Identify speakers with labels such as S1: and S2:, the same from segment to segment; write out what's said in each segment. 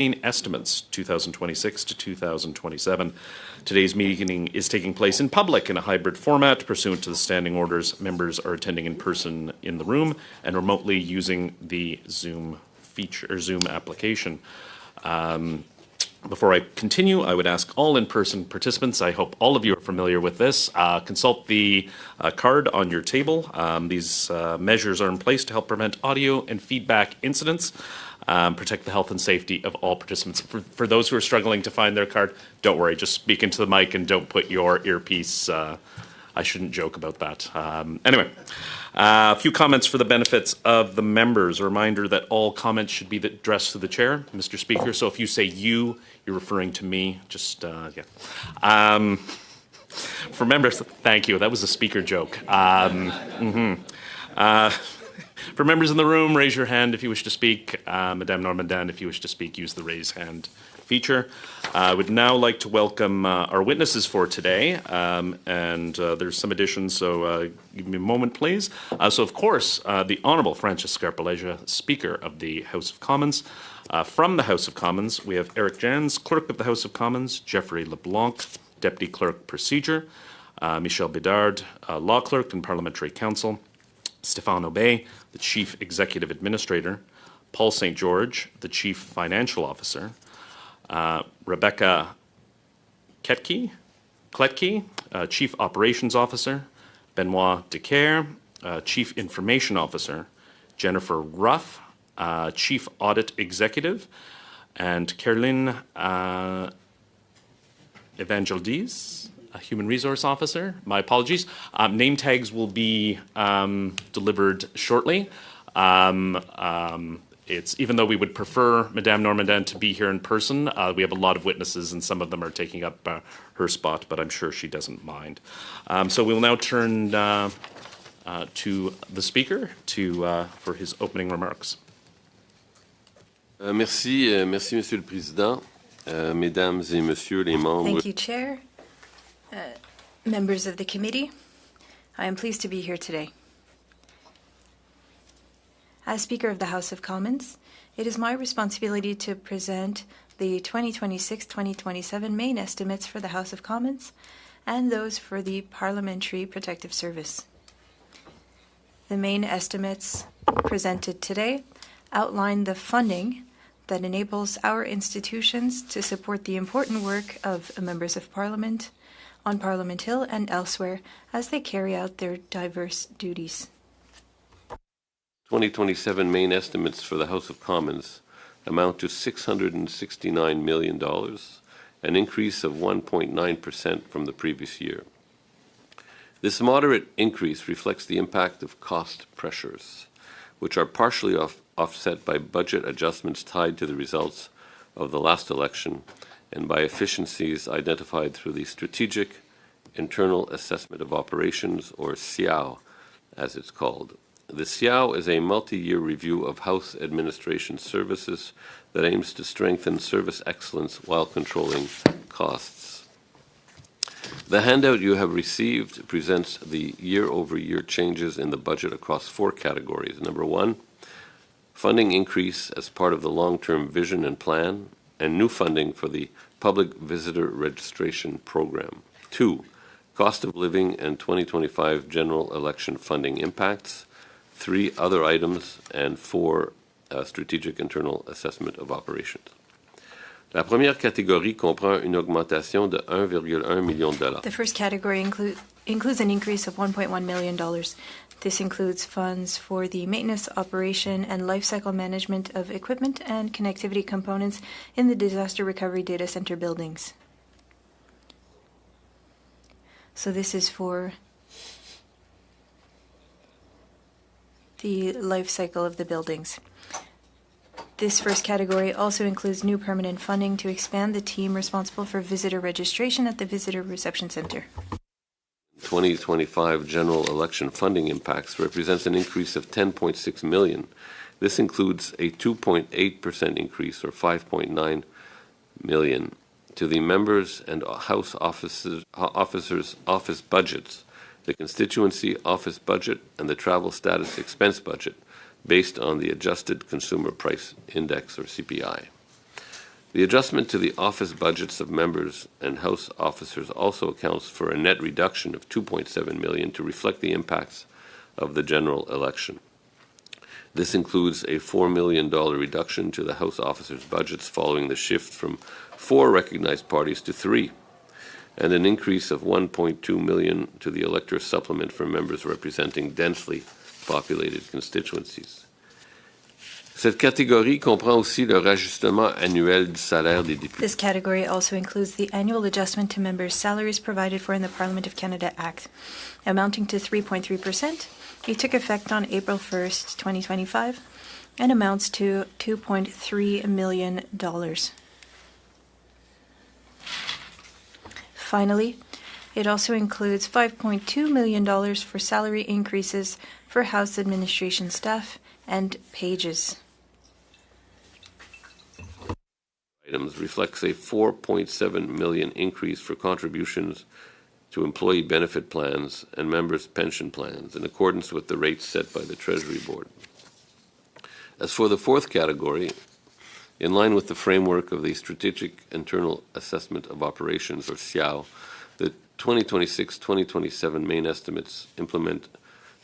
S1: estimates 2026 to 2027. Today's meeting is taking place in public in a hybrid format pursuant to the standing orders. Members are attending in person in the room and remotely using the Zoom feature or Zoom application. Before I continue, I would ask all in-person participants, I hope all of you are familiar with this, consult the card on your table. These measures are in place to help prevent audio and feedback incidents, protect the health and safety of all participants. For those who are struggling to find their card, don't worry, just speak into the mic and don't put your earpiece. I shouldn't joke about that. Anyway, a few comments for the benefits of the members. A reminder that all comments should be addressed to the chair, Mr. Speaker. So if you say you're referring to me. Just, yeah. For members, thank you. That was a speaker joke. For members in the room, raise your hand if you wish to speak. Madame Normandin, if you wish to speak, use the raise hand feature. I would now like to welcome our witnesses for today, and there's some additions, so give me a moment, please. So, of course, the Honourable Francis Scarpelleja, Speaker of the House of Commons. From the House of Commons, we have Eric Jans, Clerk of the House of Commons, Jeffrey LeBlanc, Deputy Clerk Procedure, Michel Bedard, Law Clerk and Parliamentary Counsel, Stéphane Aubé, the Chief Executive Administrator, Paul St. George, the Chief Financial Officer, Rebecca Kletke, Chief Operations Officer, Benoit Decaire, Chief Information Officer, Jennifer Ruff, Chief Audit Executive, and Caroline Evangelidis, a Human Resource Officer. My apologies. Name tags will be delivered shortly. It's even though we would prefer Madame Normandin to be here in person, we have a lot of witnesses and some of them are taking up her spot, but I'm sure she doesn't mind. So we'll now turn to the Speaker for his opening remarks.
S2: Merci, Monsieur le Président, Mesdames et Messieurs les membres.
S3: Thank you, Chair. Members of the committee, I am pleased to be here today. As Speaker of the House of Commons, it is my responsibility to present the 2026-2027 main estimates for the House of Commons and those for the Parliamentary Protective Service. The main estimates presented today outline the funding that enables our institutions to support the important work of members of Parliament on Parliament Hill and elsewhere as they carry out their diverse duties.
S2: 2027 main estimates for the House of Commons amount to $669 million, an increase of 1.9% from the previous year. This moderate increase reflects the impact of cost pressures, which are partially offset by budget adjustments tied to the results of the last election and by efficiencies identified through the Strategic Internal Assessment of Operations, or SIAO, as it's called. The SIAO is a multi-year review of House administration services that aims to strengthen service excellence while controlling costs. The handout you have received presents the year-over-year changes in the budget across four categories. Number one, funding increase as part of the long-term vision and plan, and new funding for the Public Visitor Registration Program. 2, cost of living and 2025 general election funding impacts. 3, other items, and 4, strategic internal assessment of operations. La première catégorie comprend une augmentation de 1,1 million $.
S3: The first category includes an increase of $1.1 million. This includes funds for the maintenance, operation, and lifecycle management of equipment and connectivity components in the disaster recovery data center buildings. So this is for the life cycle of the buildings. This first category also includes new permanent funding to expand the team responsible for visitor registration at the Visitor Reception Center.
S2: 2025 general election funding impacts represents an increase of $10.6 million. This includes a 2.8% increase, or $5.9 million, to the members and House officers' office budgets, the constituency office budget, and the travel status expense budget, based on the Adjusted Consumer Price Index, or CPI. The adjustment to the office budgets of members and House officers also accounts for a net reduction of $2.7 million to reflect the impacts of the general election. This includes a $4 million reduction to the House officers' budgets following the shift from 4 recognized parties to 3, and an increase of $1.2 million to the elector supplement for members representing densely populated constituencies. Cette catégorie comprend aussi le rajustement annuel du salaire des députés.
S3: This category also includes the annual adjustment to members' salaries provided for in the Parliament of Canada Act, amounting to 3.3%. It took effect on April 1st, 2025, and amounts to $2.3 million. Finally, it also includes $5.2 million for salary increases for House administration staff and pages.
S2: Items reflects a $4.7 million increase for contributions to employee benefit plans and members' pension plans in accordance with the rates set by the Treasury Board. As for the fourth category, in line with the framework of the Strategic Internal Assessment of Operations, or SIAO, the 2026-2027 main estimates implement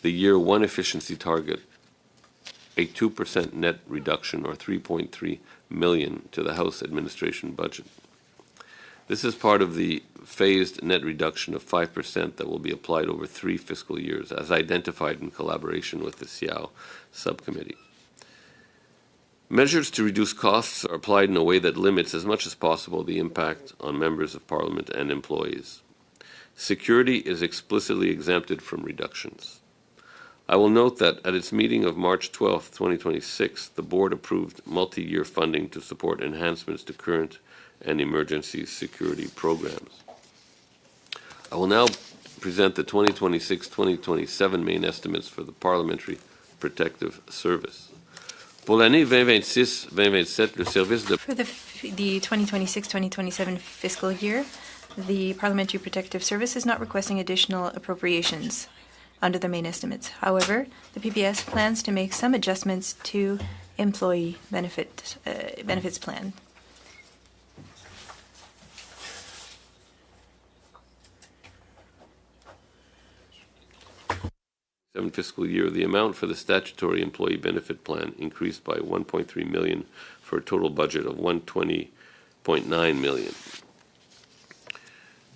S2: the Year 1 efficiency target, a 2% net reduction, or $3.3 million, to the House administration budget. This is part of the phased net reduction of 5% that will be applied over 3 fiscal years, as identified in collaboration with the SIAO subcommittee. Measures to reduce costs are applied in a way that limits as much as possible the impact on members of Parliament and employees. Security is explicitly exempted from reductions. I will note that at its meeting of March 12, 2026, the Board approved multi-year funding to support enhancements to current and emergency security programs. I will now present the 2026-2027 main estimates for the Parliamentary Protective Service. Pour l'année 2026-2027, le service de...
S3: For the 2026-2027 fiscal year, the Parliamentary Protective Service is not requesting additional appropriations under the main estimates. However, the PPS plans to make some adjustments to employee benefits plan.
S2: Fiscal year, the amount for the statutory employee benefit plan increased by $1.3 million for a total budget of $120.9 million.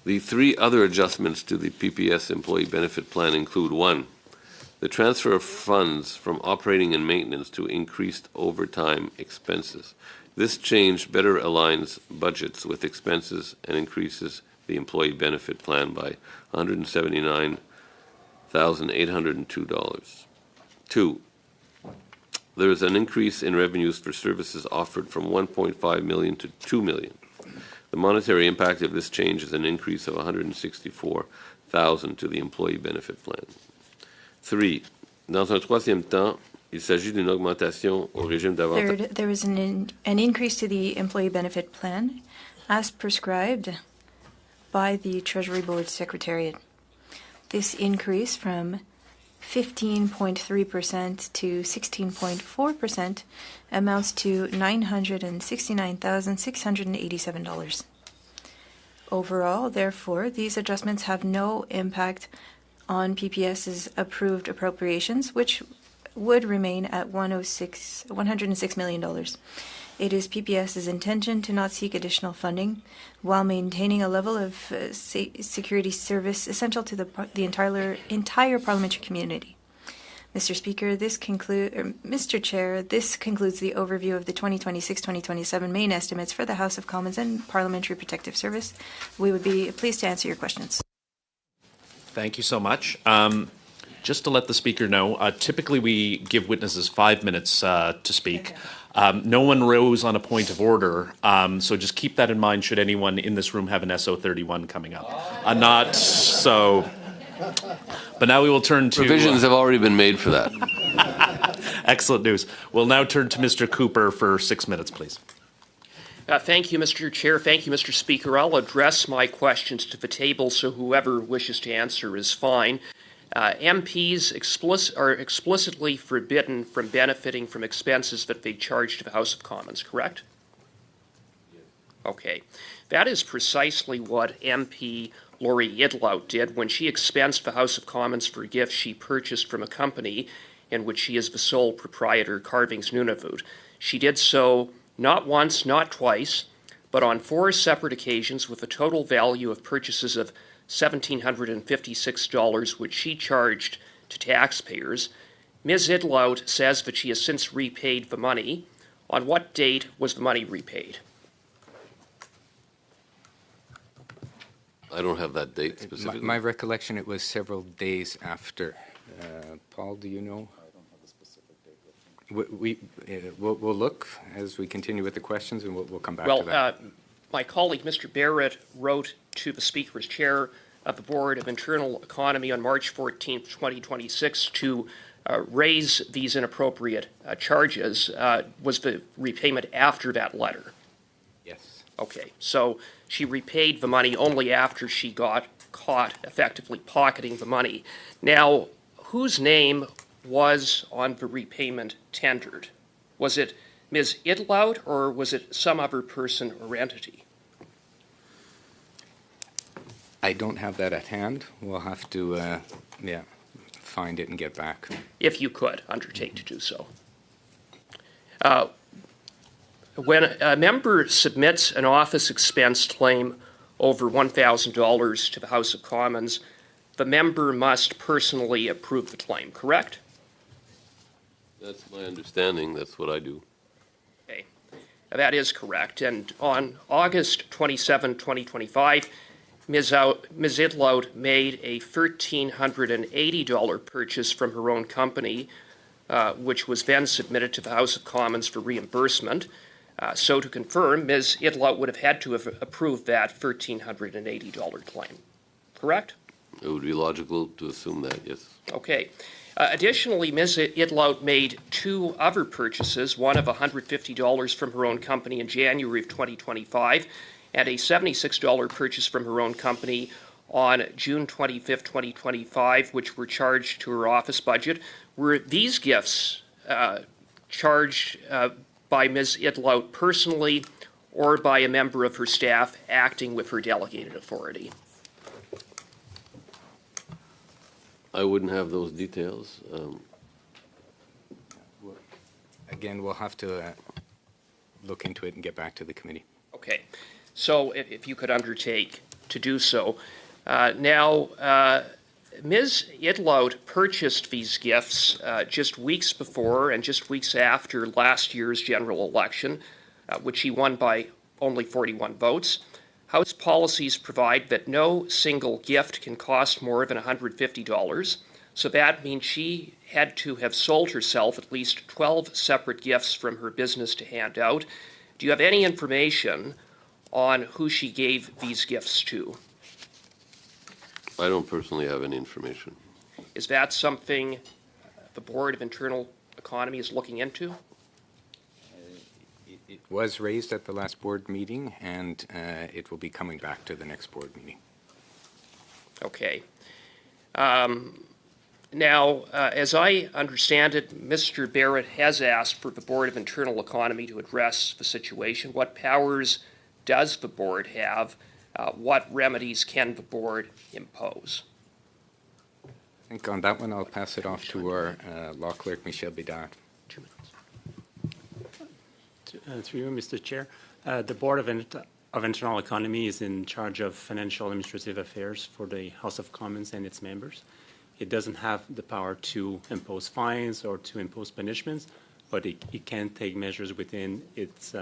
S2: The 3 other adjustments to the PPS employee benefit plan include: 1, the transfer of funds from operating and maintenance to increased overtime expenses. This change better aligns budgets with expenses and increases the employee benefit plan by $179,802. 2, there is an increase in revenues for services offered from $1.5 million to $2 million. The monetary impact of this change is an increase of $164,000 to the employee benefit plan. 3, dans un troisième temps, il s'agit d'une augmentation au régime d'avantage.
S3: Third, there is an increase to the employee benefit plan as prescribed by the Treasury Board Secretariat. This increase from 15.3% to 16.4% amounts to $969,687. Overall, therefore, these adjustments have no impact on PPS's approved appropriations, which would remain at $106 million. It is PPS's intention to not seek additional funding while maintaining a level of security service essential to the entire parliamentary community. Mr. Speaker, Mr. Chair, this concludes the overview of the 2026-2027 main estimates for the House of Commons and Parliamentary Protective Service. We would be pleased to answer your questions.
S1: Thank you so much. Just to let the Speaker know, typically we give witnesses 5 minutes to speak. No one rose on a point of order, so just keep that in mind should anyone in this room have an SO31 coming up. Not so... But now we will turn to...
S2: Provisions have already been made for that.
S1: Excellent news. We'll now turn to Mr. Cooper for 6 minutes, please.
S4: Thank you, Mr. Chair. Thank you, Mr. Speaker. I'll address my questions to the table, so whoever wishes to answer is fine. MPs are explicitly forbidden from benefiting from expenses that they charge to the House of Commons, correct? Okay. That is precisely what MP Lori Idlout did when she expensed the House of Commons for gifts she purchased from a company in which she is the sole proprietor, Carvings Nunavut. She did so not once, not twice, but on 4 separate occasions with a total value of purchases of $1,756, which she charged to taxpayers. Ms. Idlout says that she has since repaid the money. On what date was the money repaid?
S2: I don't have that date specifically.
S5: My recollection, it was several days after. Paul, do you know? I don't have a specific date. We'll look as we continue with the questions, and we'll come back to that.
S4: My colleague, Mr. Barrett, wrote to the Speaker as chair of the Board of Internal Economy on March 14, 2026, to raise these inappropriate charges. Was the repayment after that letter?
S5: Yes.
S4: Okay, so she repaid the money only after she got caught effectively pocketing the money. Now, whose name was on the repayment tendered? Was it Ms. Idlout or was it some other person or entity?
S5: I don't have that at hand. We'll have to, find it and get back.
S4: If you could undertake to do so. When a member submits an office expense claim over $1,000 to the House of Commons, the member must personally approve the claim, correct?
S2: That's my understanding. That's what I do.
S4: Okay, that is correct. And on August 27, 2025, Ms. Idlout made a $1,380 purchase from her own company, which was then submitted to the House of Commons for reimbursement. So to confirm, Ms. Idlout would have had to have approved that $1,380 claim, correct?
S2: It would be logical to assume that, yes.
S4: Okay. Additionally, Ms. Idlout made 2 other purchases, one of $150 from her own company in January of 2025, and a $76 purchase from her own company on June 25, 2025, which were charged to her office budget. Were these gifts charged by Ms. Idlout personally or by a member of her staff acting with her delegated authority?
S2: I wouldn't have those details.
S5: Again, we'll have to look into it and get back to the committee.
S4: Okay. So if you could undertake to do so. Now, Ms. Idlout purchased these gifts just weeks before and just weeks after last year's general election, which she won by only 41 votes. House policies provide that no single gift can cost more than $150. So that means she had to have sold herself at least 12 separate gifts from her business to hand out. Do you have any information on who she gave these gifts to?
S2: I don't personally have any information.
S4: Is that something the Board of Internal Economy is looking into?
S5: It was raised at the last board meeting, and it will be coming back to the next board meeting.
S4: Okay. Now, as I understand it, Mr. Barrett has asked for the Board of Internal Economy to address the situation. What powers does the board have? What remedies can the board impose?
S5: I think on that one, I'll pass it off to our law clerk, Michelle Bédard.
S4: 2 minutes.
S6: Through you, Mr. Chair. The Board of Internal Economy is in charge of financial administrative affairs for the House of Commons and its members. It doesn't have the power to impose fines or to impose punishments, but it can take measures within its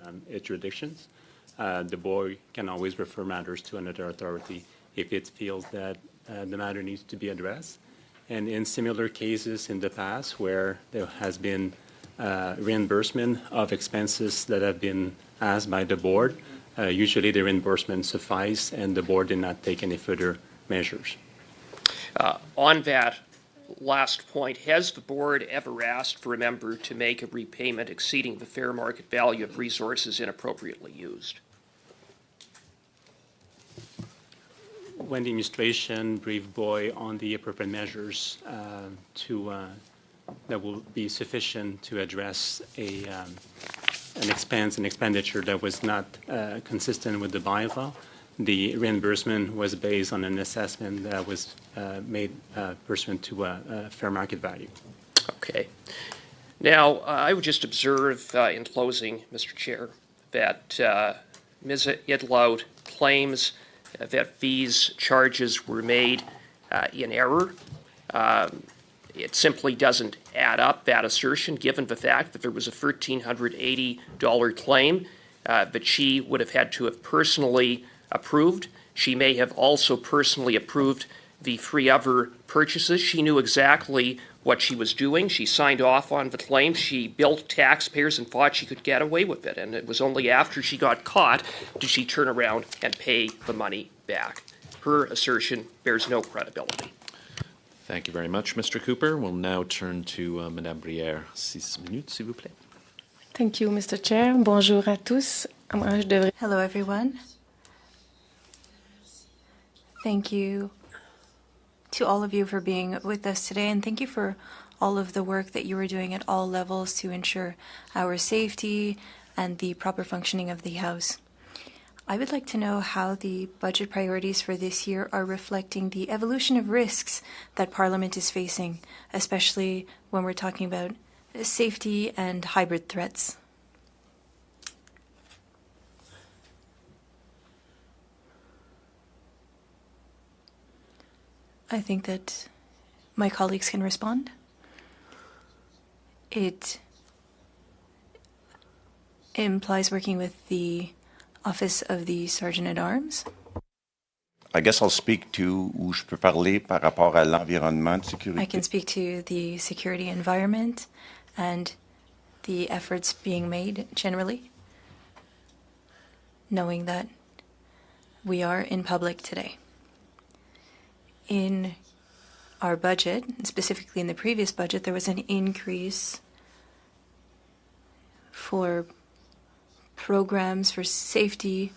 S6: jurisdictions. The board can always refer matters to another authority if it feels that the matter needs to be addressed. And in similar cases in the past where there has been reimbursement of expenses that have been asked by the board, usually the reimbursement suffice and the board did not take any further measures.
S4: On that last point, has the board ever asked for a member to make a repayment exceeding the fair market value of resources inappropriately used?
S6: When the administration briefed Boy on the appropriate measures that will be sufficient to address an expenditure that was not consistent with the bylaw, the reimbursement was based on an assessment that was made pursuant to a fair market value.
S4: Okay. Now, I would just observe in closing, Mr. Chair, that Ms. Idlout claims that these charges were made in error. It simply doesn't add up, that assertion, given the fact that there was a $1,380 claim that she would have had to have personally approved. She may have also personally approved the 3 other purchases. She knew exactly what she was doing. She signed off on the claim. She billed taxpayers and thought she could get away with it. And it was only after she got caught did she turn around and pay the money back. Her assertion bears no credibility.
S1: Thank you very much, Mr. Cooper. We'll now turn to Madame Brière. 6 minutes, s'il vous plaît.
S7: Thank you, Mr. Chair. Bonjour à tous. Moi, je devrais...
S3: Hello, everyone. Thank you to all of you for being with us today, and thank you for all of the work that you are doing at all levels to ensure our safety and the proper functioning of the House. I would like to know how the budget priorities for this year are reflecting the evolution of risks that Parliament is facing, especially when we're talking about safety and hybrid threats. I think that my colleagues can respond. It implies working with the Office of the Sergeant-at-Arms.
S8: I guess I'll speak to où je peux parler par rapport à l'environnement de sécurité.
S3: I can speak to the security environment and the efforts being made generally, knowing that we are in public today. In our budget, specifically in the previous budget, there was an increase for programs for safety,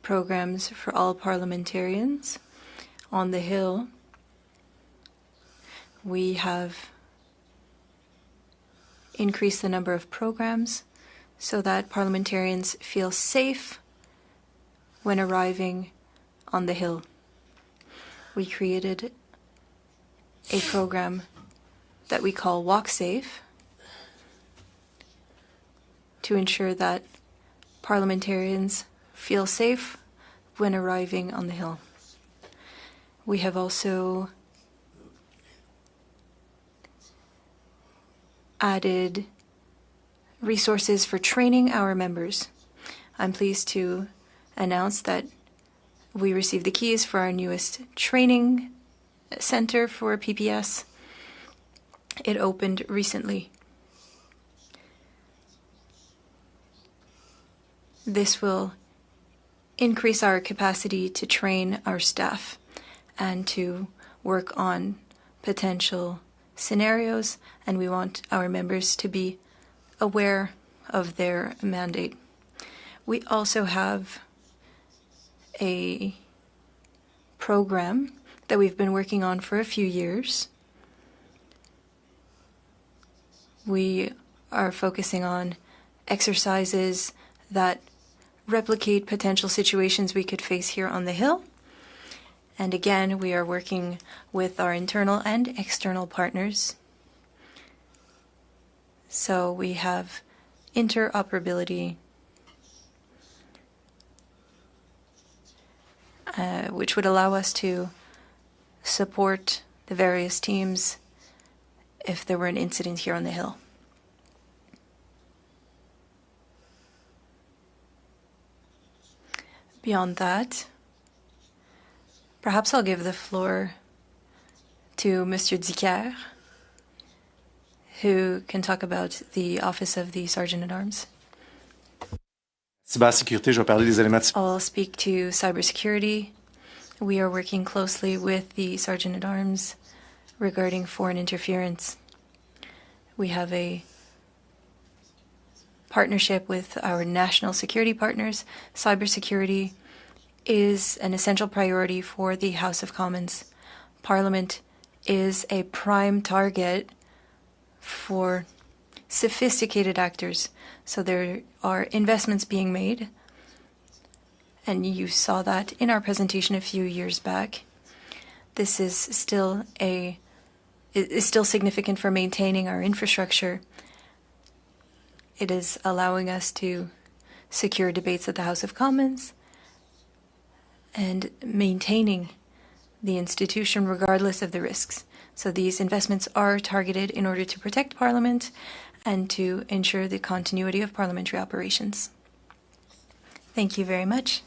S3: programs for all parliamentarians. On the Hill, we have increased the number of programs so that parliamentarians feel safe when arriving on the Hill. We created a program that we call Walk Safe to ensure that parliamentarians feel safe when arriving on the Hill. We have also added resources for training our members. I'm pleased to announce that we received the keys for our newest training center for PPS. It opened recently. This will increase our capacity to train our staff and to work on potential scenarios, and we want our members to be aware of their mandate. We also have a program that we've been working on for a few years. We are focusing on exercises that replicate potential situations we could face here on the Hill. And again, we are working with our internal and external partners. So we have interoperability, which would allow us to support the various teams if there were an incident here on the Hill. Beyond that, perhaps I'll give the floor to Mr. Dicker, who can talk about the Office of the Sergeant-at-Arms.
S9: Cybersécurité, je vais parler des éléments.
S3: I'll speak to cybersecurity. We are working closely with the Sergeant-at-Arms regarding foreign interference. We have a partnership with our national security partners. Cybersecurity is an essential priority for the House of Commons. Parliament is a prime target for sophisticated actors. So there are investments being made, and you saw that in our presentation a few years back. This is still significant for maintaining our infrastructure. It is allowing us to secure debates at the House of Commons and maintaining the institution regardless of the risks. So these investments are targeted in order to protect Parliament and to ensure the continuity of parliamentary operations. Thank you very much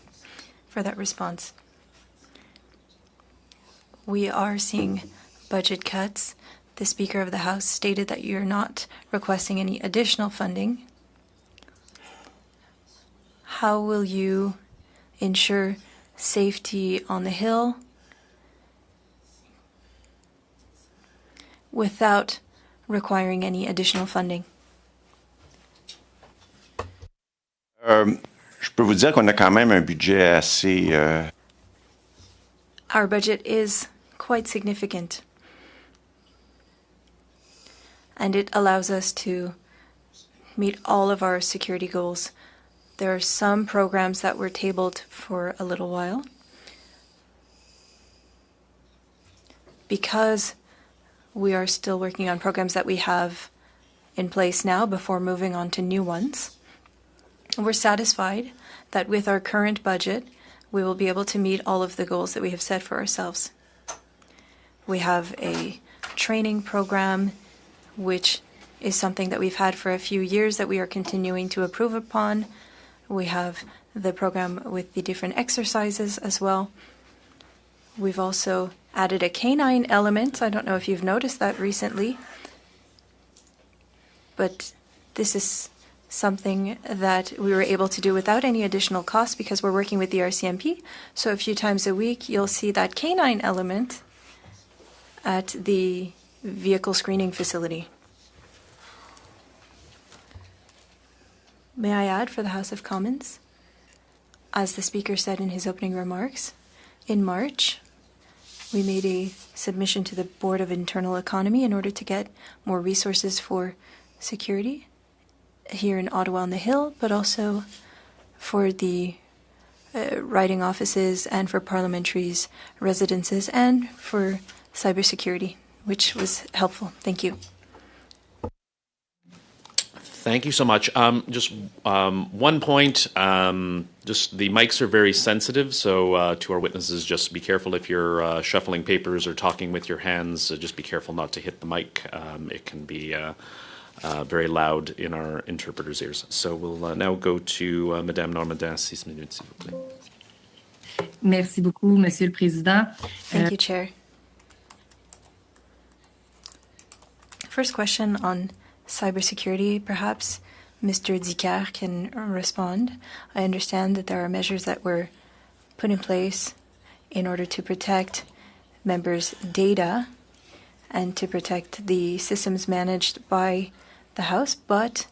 S3: for that response. We are seeing budget cuts. The Speaker of the House stated that you're not requesting any additional funding. How will you ensure safety on the Hill without requiring any additional funding?
S8: Je peux vous dire qu'on a quand même un budget assez...
S3: Our budget is quite significant, and it allows us to meet all of our security goals. There are some programs that were tabled for a little while because we are still working on programs that we have in place now before moving on to new ones. We're satisfied that with our current budget, we will be able to meet all of the goals that we have set for ourselves. We have a training program, which is something that we've had for a few years that we are continuing to improve upon. We have the program with the different exercises as well. We've also added a canine element. I don't know if you've noticed that recently, but this is something that we were able to do without any additional cost because we're working with the RCMP. So a few times a week, you'll see that canine element at the vehicle screening facility. May I add for the House of Commons, as the Speaker said in his opening remarks, in March, we made a submission to the Board of Internal Economy in order to get more resources for security here in Ottawa on the Hill, but also for the riding offices and for parliamentaries' residences and for cybersecurity, which was helpful. Thank you.
S1: Thank you so much. Just one point, just the mics are very sensitive, so to our witnesses, just be careful if you're shuffling papers or talking with your hands, just be careful not to hit the mic. It can be very loud in our interpreters' ears. So we'll now go to Madame Normandin, 6 minutes, s'il vous plaît.
S9: Merci beaucoup, Monsieur le Président.
S3: Thank you, Chair. First question on cybersecurity, perhaps Mr. Dicker can respond. I understand that there are measures that were put in place in order to protect members' data and to protect the systems managed by the House, but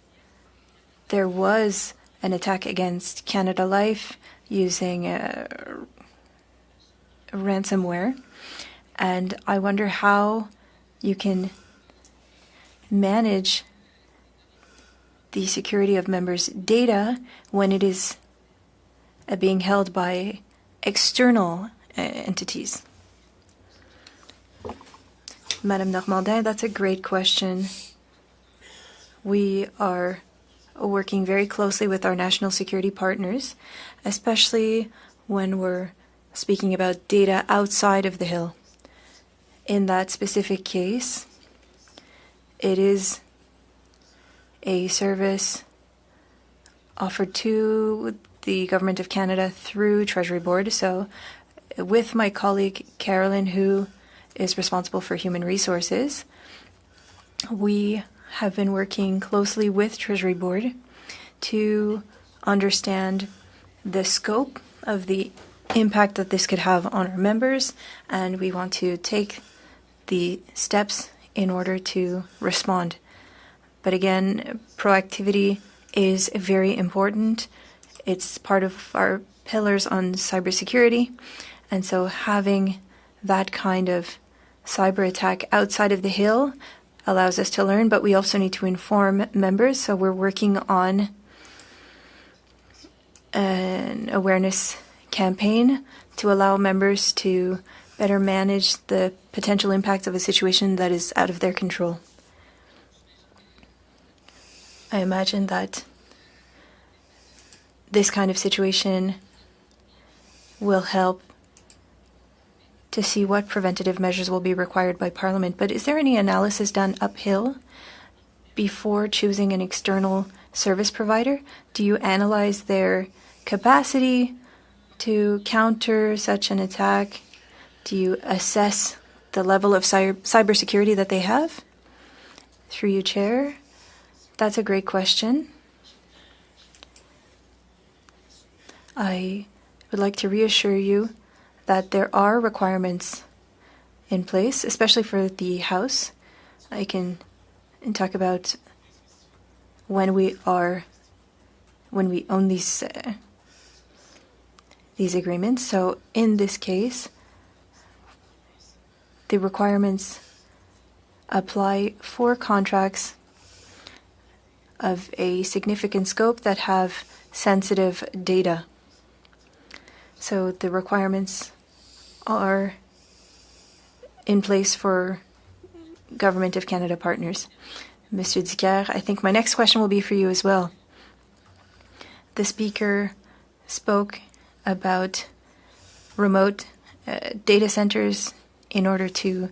S3: there was an attack against Canada Life using ransomware, and I wonder how you can manage the security of members' data when it is being held by external entities. Madame Normandin, that's a great question. We are working very closely with our national security partners, especially when we're speaking about data outside of the Hill. In that specific case, it is a service offered to the Government of Canada through Treasury Board. So with my colleague Carolyn, who is responsible for human resources, we have been working closely with Treasury Board to understand the scope of the impact that this could have on our members, and we want to take the steps in order to respond. But again, proactivity is very important. It's part of our pillars on cybersecurity, and so having that kind of cyber attack outside of the Hill allows us to learn, but we also need to inform members. So we're working on an awareness campaign to allow members to better manage the potential impact of a situation that is out of their control. I imagine that this kind of situation will help to see what preventative measures will be required by Parliament. But is there any analysis done uphill before choosing an external service provider? Do you analyze their capacity to counter such an attack? Do you assess the level of cybersecurity that they have? Through you, Chair. That's a great question. I would like to reassure you that there are requirements in place, especially for the House. I can talk about when we own these agreements. So in this case, the requirements apply for contracts of a significant scope that have sensitive data. So the requirements are in place for Government of Canada partners. Mr. Dicker, I think my next question will be for you as well. The Speaker spoke about remote data centers in order to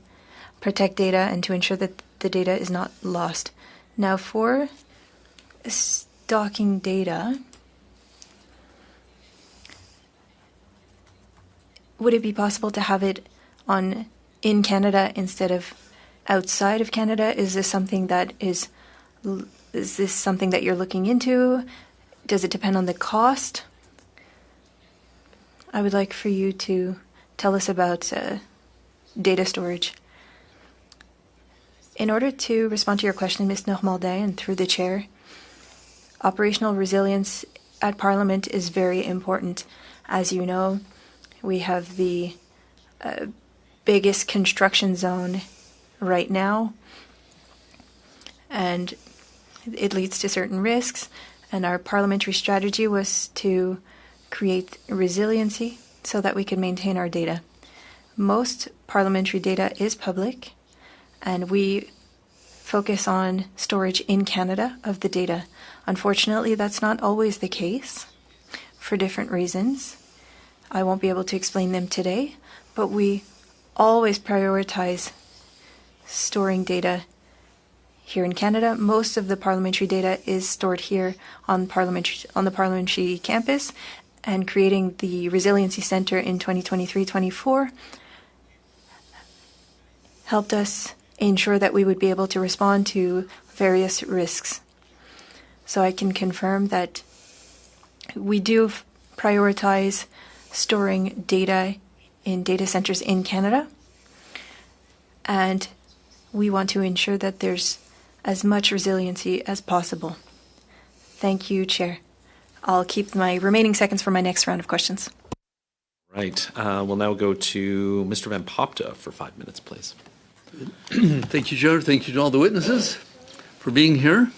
S3: protect data and to ensure that the data is not lost. Now, for stalking data, would it be possible to have it in Canada instead of outside of Canada? Is this something that is this something that you're looking into? Does it depend on the cost? I would like for you to tell us about data storage. In order to respond to your question, Ms. Normandin, and through the chair, operational resilience at Parliament is very important. As you know, we have the biggest construction zone right now, and it leads to certain risks. And our parliamentary strategy was to create resiliency so that we can maintain our data. Most parliamentary data is public, and we focus on storage in Canada of the data. Unfortunately, that's not always the case for different reasons. I won't be able to explain them today, but we always prioritize storing data here in Canada. Most of the parliamentary data is stored here on the parliamentary campus, and creating the Resiliency Centre in 2023-24 helped us ensure that we would be able to respond to various risks. So I can confirm that we do prioritize storing data in data centers in Canada, and we want to ensure that there's as much resiliency as possible. Thank you, Chair. I'll keep my remaining seconds for my next round of questions.
S1: Right. We'll now go to Mr. Van Popta for 5 minutes, please.
S10: Thank you, Chair. Thank you to all the witnesses for being here.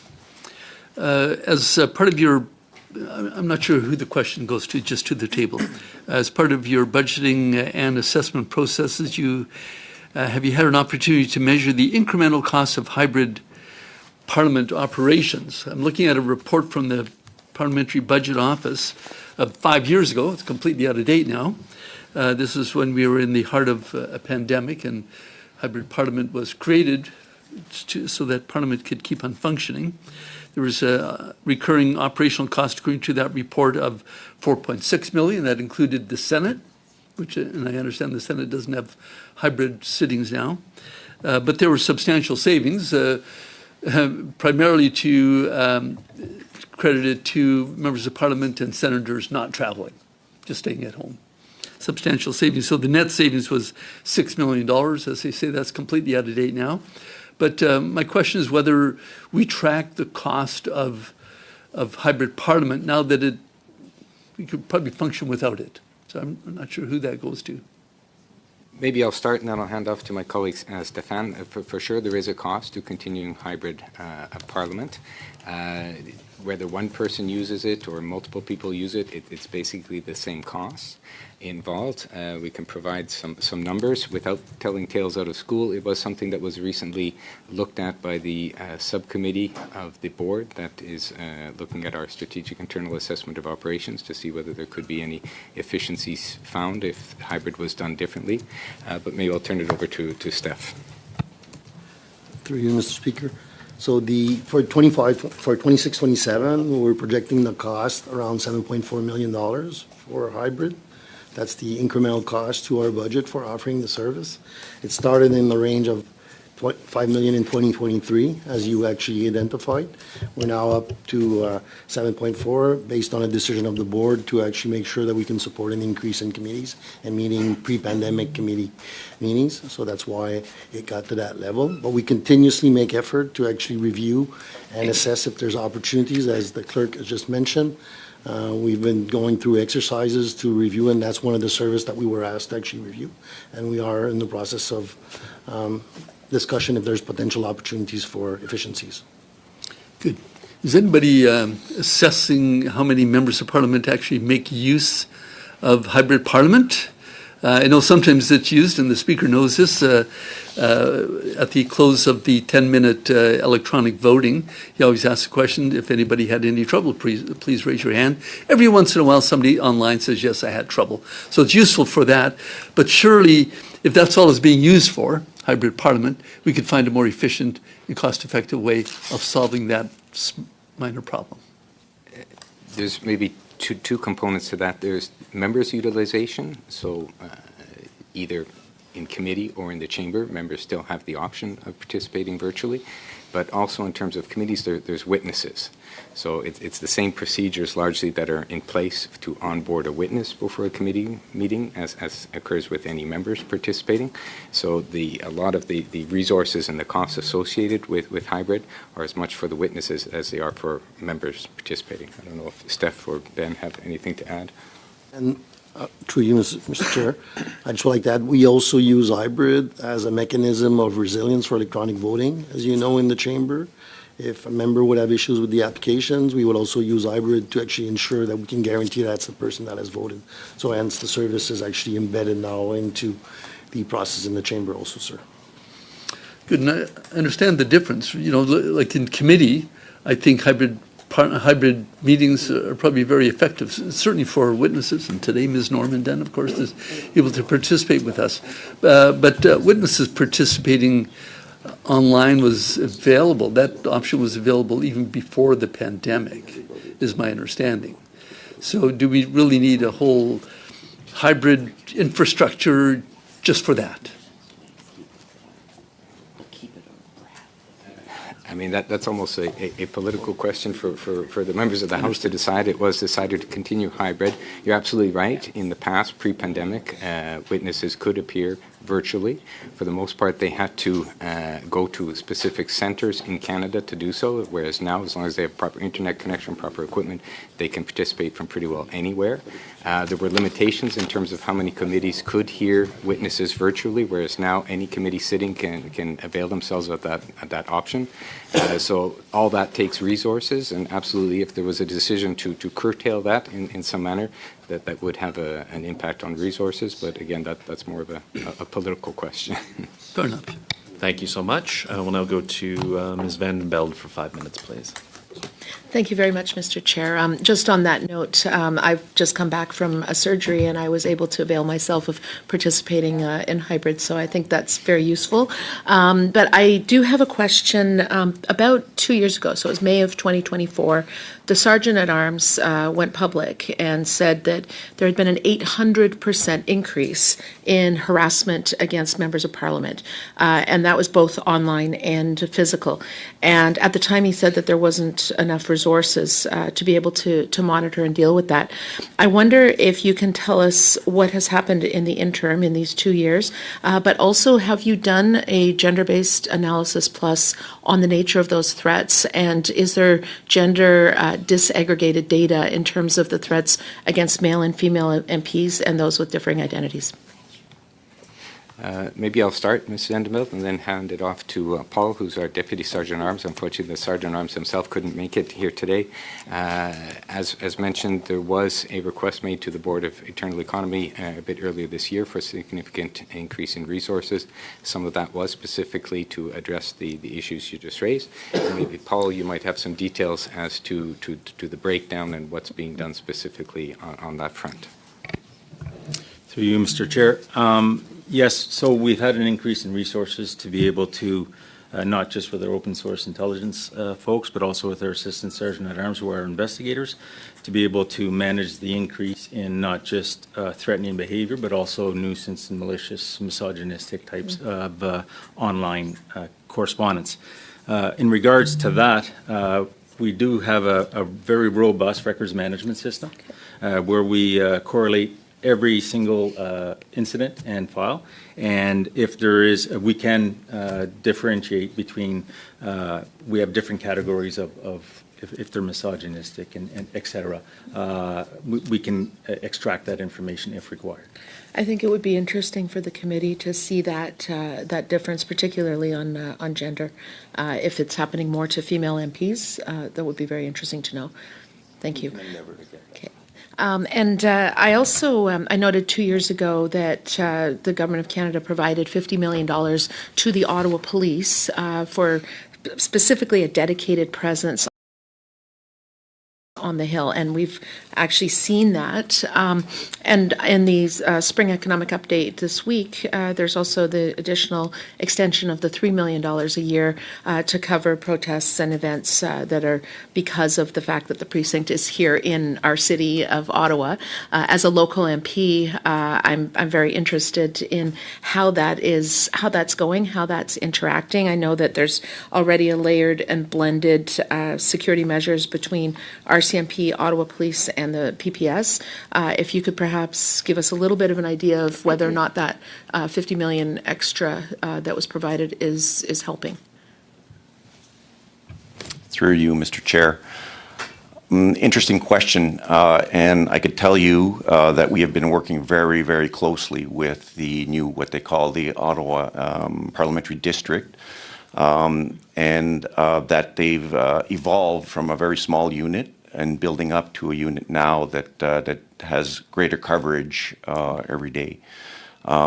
S10: As part of your, I'm not sure who the question goes to, just to the table. As part of your budgeting and assessment processes, have you had an opportunity to measure the incremental costs of hybrid Parliament operations? I'm looking at a report from the Parliamentary Budget Office of 5 years ago. It's completely out of date now. This is when we were in the heart of a pandemic, and hybrid Parliament was created so that Parliament could keep on functioning. There was a recurring operational cost according to that report of $4.6 million. That included the Senate, and I understand the Senate doesn't have hybrid sittings now. But there were substantial savings, primarily credited to members of Parliament and senators not traveling, just staying at home. Substantial savings. So the net savings was $6 million. As they say, that's completely out of date now. But my question is whether we track the cost of hybrid Parliament now that we could probably function without it. So I'm not sure who that goes to.
S5: Maybe I'll start and then I'll hand off to my colleague Stéphane. For sure, there is a cost to continuing hybrid Parliament. Whether one person uses it or multiple people use it, it's basically the same cost involved. We can provide some numbers without telling tales out of school. It was something that was recently looked at by the subcommittee of the board that is looking at our strategic internal assessment of operations to see whether there could be any efficiencies found if hybrid was done differently. But maybe I'll turn it over to Steph.
S11: Through you, Mr. Speaker. So for 26-27, we're projecting the cost around $7.4 million for hybrid. That's the incremental cost to our budget for offering the service. It started in the range of $5 million in 2023, as you actually identified. We're now up to 7.4, based on a decision of the board to actually make sure that we can support an increase in committees and meeting pre-pandemic committee meetings. So that's why it got to that level. But we continuously make effort to actually review and assess if there's opportunities, as the clerk has just mentioned. We've been going through exercises to review, and that's one of the services that we were asked to actually review. And we are in the process of discussion if there's potential opportunities for efficiencies.
S10: Good. Is anybody assessing how many members of Parliament actually make use of hybrid Parliament? I know sometimes it's used, and the Speaker knows this, at the close of the 10-minute electronic voting. He always asks the question, if anybody had any trouble, please raise your hand. Every once in a while, somebody online says, yes, I had trouble. So it's useful for that. But surely, if that's all it's being used for, hybrid Parliament, we could find a more efficient and cost-effective way of solving that minor problem.
S5: There's maybe two components to that. There's members' utilization, so either in committee or in the chamber, members still have the option of participating virtually. But also in terms of committees, there's witnesses. So it's the same procedures largely that are in place to onboard a witness before a committee meeting as occurs with any members participating. So a lot of the resources and the costs associated with hybrid are as much for the witnesses as they are for members participating. I don't know if Steph or Ben have anything to add.
S11: And through you, Mr. Chair, I just would like to add, we also use hybrid as a mechanism of resilience for electronic voting. As you know, in the chamber, if a member would have issues with the applications, we would also use hybrid to actually ensure that we can guarantee that's the person that has voted. So hence, the service is actually embedded now into the process in the chamber also, sir.
S10: Good, and I understand the difference. You know, like in committee, I think hybrid meetings are probably very effective, certainly for witnesses. And today, Ms. Normandin, of course, is able to participate with us. But witnesses participating online was available. That option was available even before the pandemic, is my understanding. So do we really need a whole hybrid infrastructure just for that?
S5: I mean, that's almost a political question for the members of the House to decide. It was decided to continue hybrid. You're absolutely right. In the past, pre-pandemic, witnesses could appear virtually. For the most part, they had to go to specific centers in Canada to do so, whereas now, as long as they have proper internet connection, proper equipment, they can participate from pretty well anywhere. There were limitations in terms of how many committees could hear witnesses virtually, whereas now any committee sitting can avail themselves of that option. So all that takes resources, and absolutely, if there was a decision to curtail that in some manner, that would have an impact on resources. But again, that's more of a political question.
S10: Fair enough.
S1: Thank you so much. We'll now go to Ms. Van Belde for 5 minutes, please.
S12: Thank you very much, Mr. Chair. Just on that note, I've just come back from a surgery and I was able to avail myself of participating in hybrid, so I think that's very useful. But I do have a question. About 2 years ago, so it was May of 2024, the Sergeant-at-Arms went public and said that there had been an 800% increase in harassment against members of Parliament, and that was both online and physical. And at the time, he said that there wasn't enough resources to be able to monitor and deal with that. I wonder if you can tell us what has happened in the interim in these 2 years, but also have you done a gender-based analysis plus on the nature of those threats, and is there gender disaggregated data in terms of the threats against male and female MPs and those with differing identities?
S5: Maybe I'll start, Ms. Vanderbilt, and then hand it off to Paul, who's our Deputy Sergeant-Arms. Unfortunately, the Sergeant-Arms himself couldn't make it here today. As mentioned, there was a request made to the Board of Internal Economy a bit earlier this year for a significant increase in resources. Some of that was specifically to address the issues you just raised. And maybe, Paul, you might have some details as to the breakdown and what's being done specifically on that front.
S13: Through you, Mr. Chair. Yes, so we've had an increase in resources to be able to, not just with our open source intelligence folks, but also with our assistant sergeant at arms who are investigators, to be able to manage the increase in not just threatening behavior, but also nuisance and malicious, misogynistic types of online correspondence. In regards to that, we do have a very robust records management system where we correlate every single incident and file, and if there is, we can differentiate between, we have different categories of if they're misogynistic and et cetera. We can extract that information if required.
S12: I think it would be interesting for the committee to see that that difference, particularly on gender. If it's happening more to female MPs, that would be very interesting to know. Thank you. Okay. And I also, I noted 2 years ago that the Government of Canada provided $50 million to the Ottawa Police for specifically a dedicated presence on the Hill, and we've actually seen that. And in the spring economic update this week, there's also the additional extension of the $3 million a year to cover protests and events that are because of the fact that the precinct is here in our city of Ottawa. As a local MP, I'm very interested in how that's going, how that's interacting. I know that there's already a layered and blended security measures between RCMP, Ottawa Police, and the PPS. If you could perhaps give us a little bit of an idea of whether or not that $50 million extra that was provided is helping.
S8: Through you, Mr. Chair. Interesting question, and I could tell you that we have been working very, very closely with the new, what they call the Ottawa Parliamentary District, and that they've evolved from a very small unit and building up to a unit now that has greater coverage every day.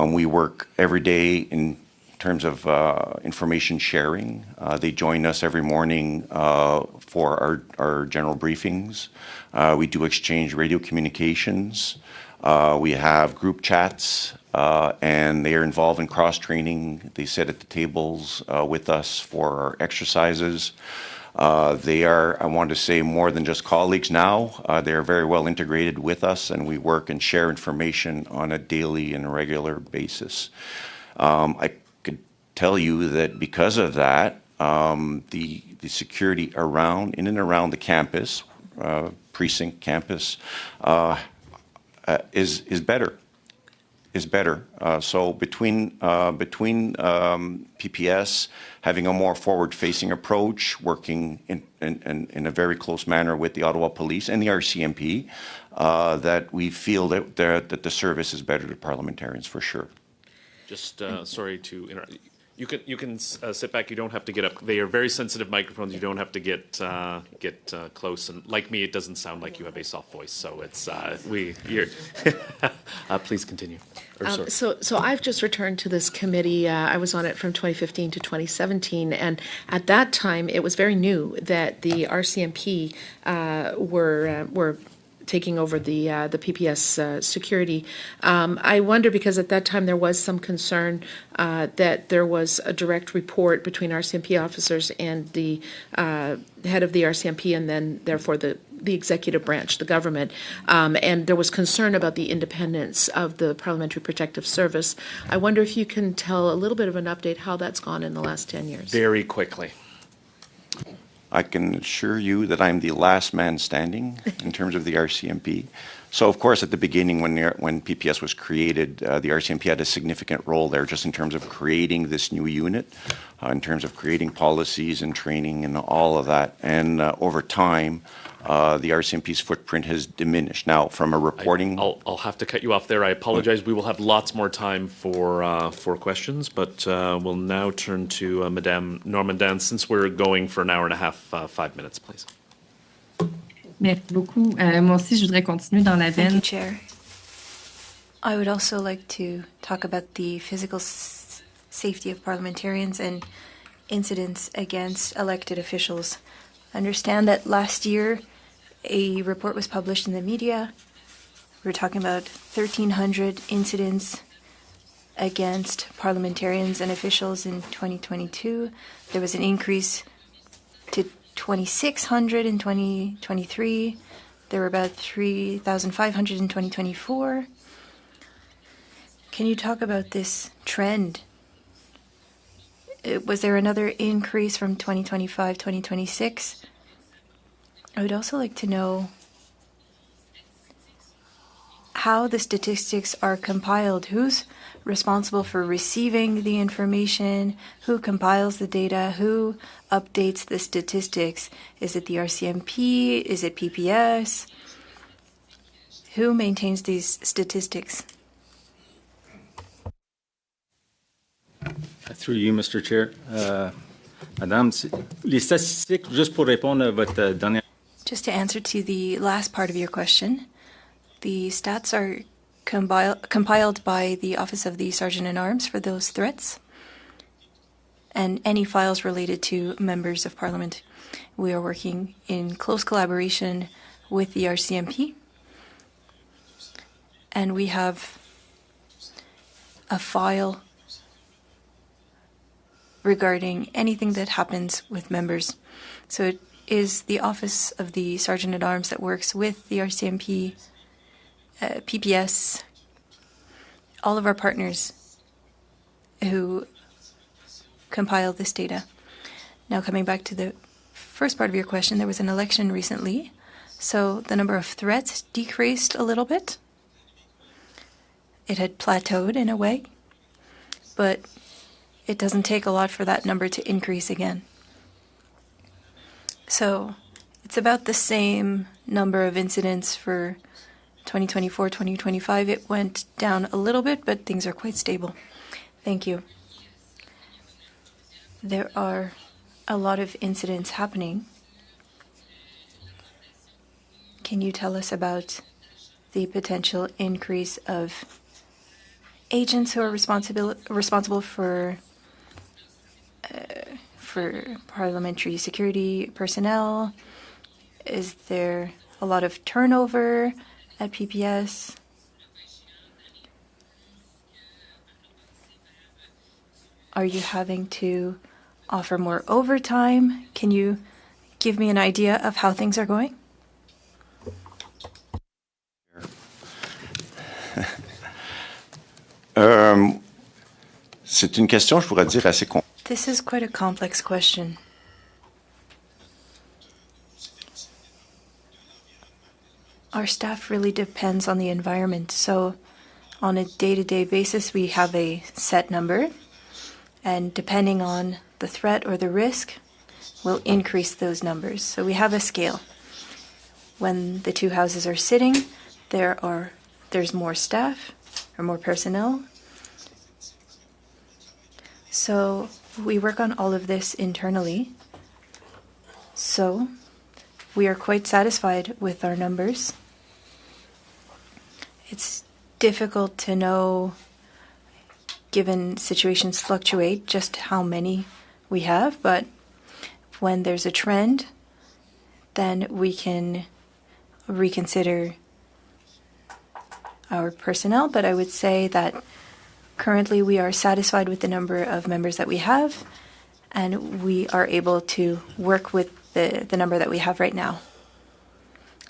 S8: We work every day in terms of information sharing. They join us every morning for our general briefings. We do exchange radio communications. We have group chats, and they are involved in cross-training. They sit at the tables with us for our exercises. They are, I want to say, more than just colleagues now. They are very well integrated with us, and we work and share information on a daily and regular basis. I could tell you that because of that, the security in and around the campus, precinct campus, is better. So between PPS having a more forward-facing approach, working in a very close manner with the Ottawa Police and the RCMP, that we feel that the service is better to parliamentarians for sure.
S1: Just sorry to interrupt. You can sit back. You don't have to get up. They are very sensitive microphones. You don't have to get close. And like me, it doesn't sound like you have a soft voice. So it's please continue.
S12: So I've just returned to this committee. I was on it from 2015 to 2017, and at that time it was very new that the RCMP were taking over the PPS security. I wonder, because at that time there was some concern that there was a direct report between RCMP officers and the head of the RCMP, and then therefore the executive branch, the government, and there was concern about the independence of the Parliamentary Protective Service. I wonder if you can tell a little bit of an update how that's gone in the last 10 years.
S1: Very quickly.
S8: I can assure you that I'm the last man standing in terms of the RCMP. So, of course, at the beginning, when PPS was created, the RCMP had a significant role there just in terms of creating this new unit, in terms of creating policies and training and all of that. And over time, the RCMP's footprint has diminished. Now, from a reporting...
S1: I'll have to cut you off there. I apologize. We will have lots more time for questions, but we'll now turn to Madame Normandin, since we're going for an hour and a half, 5 minutes, please.
S9: Merci beaucoup. Moi aussi, je voudrais continuer dans la
S3: Thank you,
S9: veine.
S3: Chair. I would also like to talk about the physical safety of parliamentarians and incidents against elected officials. I understand that last year a report was published in the media. We were talking about 1,300 incidents against parliamentarians and officials in 2022. There was an increase to 2,600 in 2023. There were about 3,500 in 2024. Can you talk about this trend? Was there another increase from 2025, 2026? I would also like to know how the statistics are compiled. Who's responsible for receiving the information? Who compiles the data? Who updates the statistics? Is it the RCMP? Is it PPS? Who maintains these statistics?
S13: Through you, Mr. Chair. Madame, les statistiques, juste pour répondre à votre dernière...
S3: Just to answer to the last part of your question, the stats are compiled by the Office of the Sergeant-at-Arms for those threats and any files related to members of Parliament. We are working in close collaboration with the RCMP, and we have a file regarding anything that happens with members. So it is the Office of the Sergeant-at-Arms that works with the RCMP, PPS, all of our partners who compile this data. Now, coming back to the first part of your question, there was an election recently, so the number of threats decreased a little bit. It had plateaued in a way, but it doesn't take a lot for that number to increase again. So it's about the same number of incidents for 2024, 2025. It went down a little bit, but things are quite stable. Thank you. There are a lot of incidents happening. Can you tell us about the potential increase of agents who are responsible for parliamentary security personnel? Is there a lot of turnover at PPS? Are you having to offer more overtime? Can you give me an idea of how things are going?
S8: C'est une question, je pourrais dire, assez complexe.
S3: This is quite a complex question. Our staff really depends on the environment. So on a day-to-day basis, we have a set number, and depending on the threat or the risk, we'll increase those numbers. So we have a scale. When the two houses are sitting, there's more staff or more personnel. So we work on all of this internally. So we are quite satisfied with our numbers. It's difficult to know, given situations fluctuate, just how many we have, but when there's a trend, then we can reconsider our personnel. But I would say that currently we are satisfied with the number of members that we have, and we are able to work with the number that we have right now.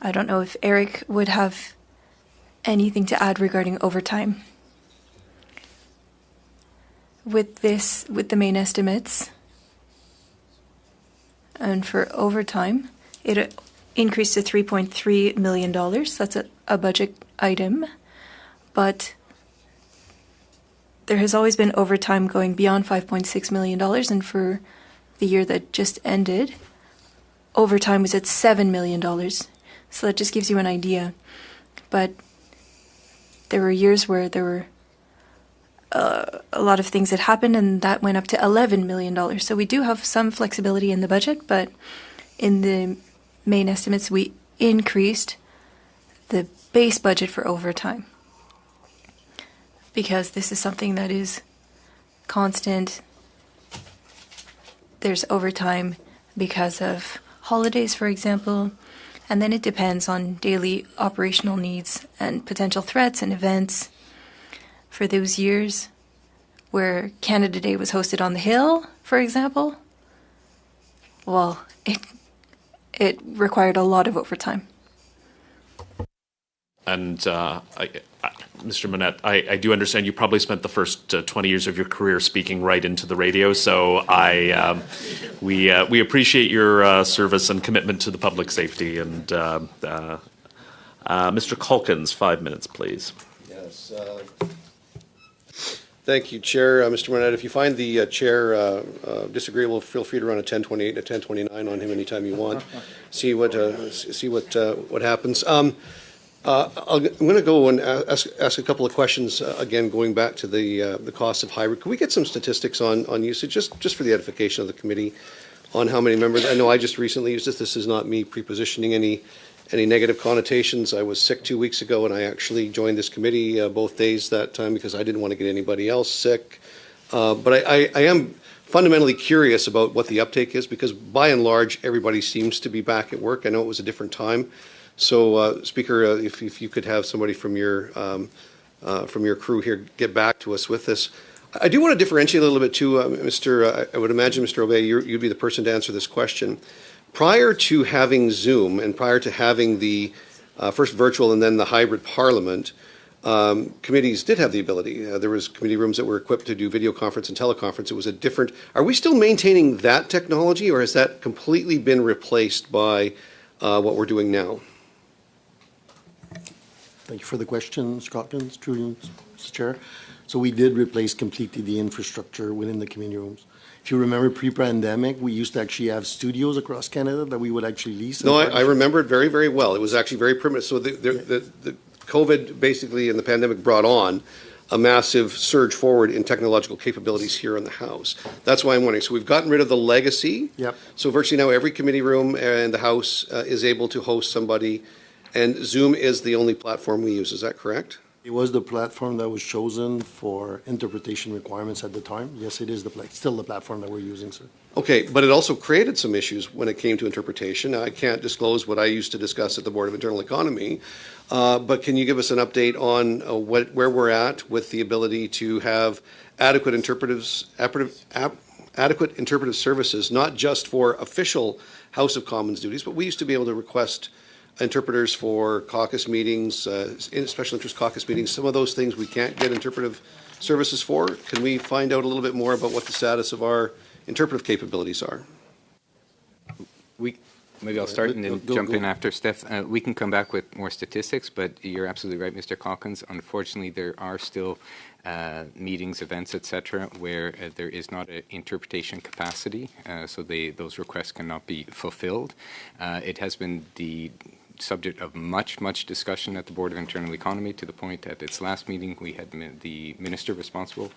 S3: I don't know if Eric would have anything to add regarding overtime. With the main estimates, and for overtime, it increased to $3.3 million. That's a budget item. But there has always been overtime going beyond $5.6 million. And for the year that just ended, overtime was at $7 million. So that just gives you an idea. But there were years where there were a lot of things that happened, and that went up to $11 million. So we do have some flexibility in the budget, but in the main estimates, we increased the base budget for overtime because this is something that is constant. There's overtime because of holidays, for example, and then it depends on daily operational needs and potential threats and events. For those years where Canada Day was hosted on the Hill, for example, well, it required a lot of overtime. And
S1: Mr. Monette, I do understand you probably spent the first 20 years of your career speaking right into the radio, so we appreciate your service and commitment to the public safety. And Mr. Culkins, 5 minutes, please.
S14: Yes. Thank you, Chair. Mr. Monette, if you find the Chair disagreeable, feel free to run a 1028 and a 1029 on him anytime you want. See what happens. I'm going to go and ask a couple of questions, again, going back to the cost of hybrid. Can we get some statistics on usage, just for the edification of the committee, on how many members? I know I just recently used this. This is not me prepositioning any negative connotations. I was sick 2 weeks ago, and I actually joined this committee both days that time because I didn't want to get anybody else sick. But I am fundamentally curious about what the uptake is, because by and large, everybody seems to be back at work. I know it was a different time. So, Speaker, if you could have somebody from your crew here get back to us with this. I do want to differentiate a little bit too, I would imagine, Mr. Obey, you'd be the person to answer this question. Prior to having Zoom and prior to having the first virtual and then the hybrid parliament, committees did have the ability. There was committee rooms that were equipped to do video conference and teleconference. It was a different. Are we still maintaining that technology, or has that completely been replaced by what we're doing now?
S11: Thank you for the question, Mr. Hopkins, through Mr. Chair. So we did replace completely the infrastructure within the committee rooms. If you remember pre-pandemic, we used to actually have studios across Canada that we would actually lease.
S14: No, I remember it very, very well. It was actually very primitive. So the COVID basically and the pandemic brought on a massive surge forward in technological capabilities here in the House. That's why I'm wondering. So we've gotten rid of the legacy.
S11: Yep.
S14: So virtually now every committee room in the House is able to host somebody, and Zoom is the only platform we use. Is that correct?
S11: It was the platform that was chosen for interpretation requirements at the time. Yes, it is still the platform that we're using, sir.
S14: Okay, but it also created some issues when it came to interpretation. I can't disclose what I used to discuss at the Board of Internal Economy, but can you give us an update on where we're at with the ability to have adequate interpretive services, not just for official House of Commons duties, but we used to be able to request interpreters for caucus meetings, special interest caucus meetings. Some of those things we can't get interpretive services for. Can we find out a little bit more about what the status of our interpretive capabilities are?
S5: Maybe I'll start and then jump in after Steph. We can come back with more statistics, but you're absolutely right, Mr. Calkins. Unfortunately, there are still meetings, events, etc., where there is not an interpretation capacity, so those requests cannot be fulfilled. It has been the subject of much discussion at the Board of Internal Economy, to the point that its last meeting we had the minister responsible